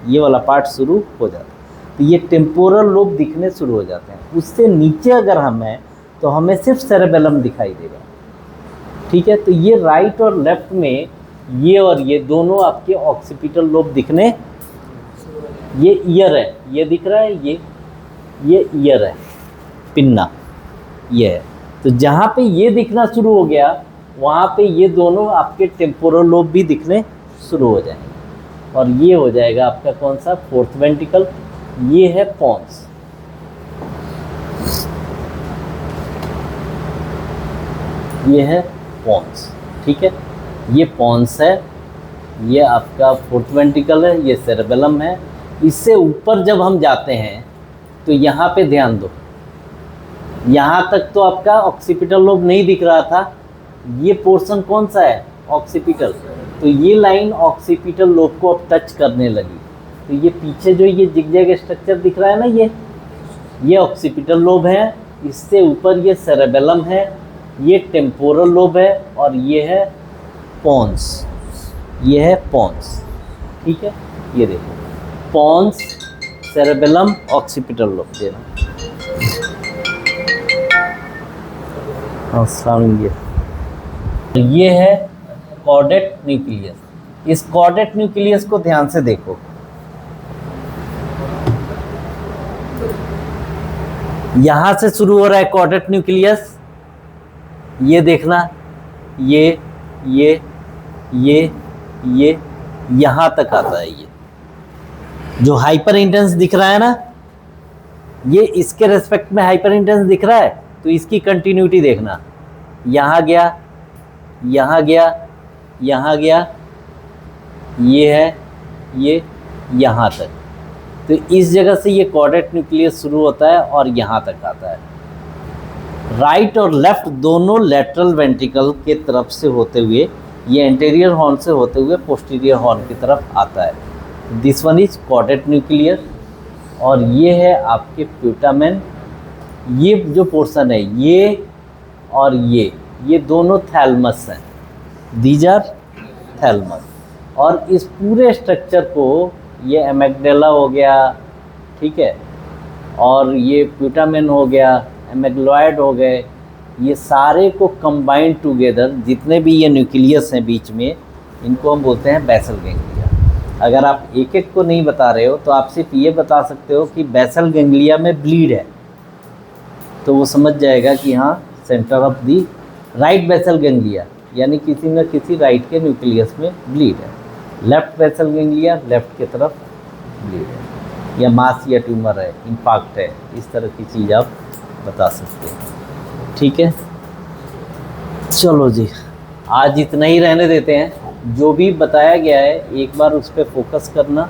ये वाला पार्ट शुरू हो जाता है। तो ये टेम्पोरल लोब दिखने शुरू हो जाते हैं। उससे नीचे अगर हम हैं तो हमें सिर्फ सेरेबेलम दिखाई देगा। ठीक है, तो ये राइट और लेफ्ट में ये और ये दोनों आपके ऑक्सीपिटल लोब दिखने, ये ईयर है, ये दिख रहा है, ये ईयर है, पिन्ना ये है। तो जहाँ पे ये दिखना शुरू हो गया वहाँ पे ये दोनों आपके टेम्पोरल लोब भी दिखने शुरू हो जाएंगे और ये हो जाएगा आपका कौन सा? Fourth ventricle. ये है पोन्स। ये है पोन्स। ठीक है, ये पोन्स है, ये आपका फोर्थ वेंट्रिकल है, ये सेरेबेलम है। इससे ऊपर जब हम जाते हैं तो यहाँ पे ध्यान दो, यहाँ तक तो आपका ऑक्सीपिटल लोब नहीं दिख रहा था। ये पोर्शन कौन सा है? ऑक्सीपिटल। तो ये लाइन ऑक्सीपिटल लोब को अब टच करने लगी। तो ये पीछे जो ये जिगजैग स्ट्रक्चर दिख रहा है ना, ये ऑक्सीपिटल लोब है, इससे ऊपर ये सेरेबेलम है, ये टेम्पोरल लोब है, और ये है पोन्स, ये है पोन्स। ठीक है, ये देखो पोन्स, सेरेबेलम, ऑक्सीपिटल लोब देना। ये है कॉर्डेट न्यूक्लियस। इस कॉर्डेट न्यूक्लियस को ध्यान से देखो। यहां से शुरू हो रहा है कॉर्डेट न्यूक्लियस, ये देखना, ये यहां तक आता है। ये जो हाइपर इंटेंस दिख रहा है ना, ये इसके रेस्पेक्ट में हाइपर इंटेंस दिख रहा है, तो इसकी कंटिन्यूटी देखना, यहाँ गया, यहाँ गया, यहाँ गया, ये है, ये यहाँ तक। तो इस जगह से ये कॉर्डेट न्यूक्लियस शुरू होता है और यहाँ तक आता है। राइट और लेफ्ट दोनों लेटरल वेंट्रिकल के तरफ से होते हुए, ये एंटीरियर हॉर्न से होते हुए पोस्टीरियर हॉर्न की तरफ आता है। This one is chordate nucleus, और ये है आपके प्यूटामेन। ये जो पोर्शन है, ये और ये दोनों थैलमस हैं, दीज आर थैलमस। और इस पूरे स्ट्रक्चर को, ये एमेगडेला हो गया, ठीक है, और ये प्यूटामेन हो गया, एमेग्लॉयड हो गए, ये सारे को कंबाइंड टुगेदर, जितने भी ये न्यूक्लियस हैं बीच में, इनको हम बोलते हैं बेसल गैंग्लिया। अगर आप एक एक को नहीं बता रहे हो तो आप सिर्फ ये बता सकते हो कि बेसल गैंग्लिया में ब्लीड है, तो वो समझ जाएगा कि हाँ centre of the right basal ganglia, यानी किसी न किसी राइट के न्यूक्लियस में ब्लीड है। लेफ्ट बेसल गैंग्लिया, लेफ्ट की तरफ ब्लीड है, या मास या ट्यूमर है, इन्फाक्ट है, इस तरह की चीज़ आप बता सकते हैं। ठीक है, चलो जी, आज इतना ही रहने देते हैं। जो भी बताया गया है एक बार उस पर फोकस करना।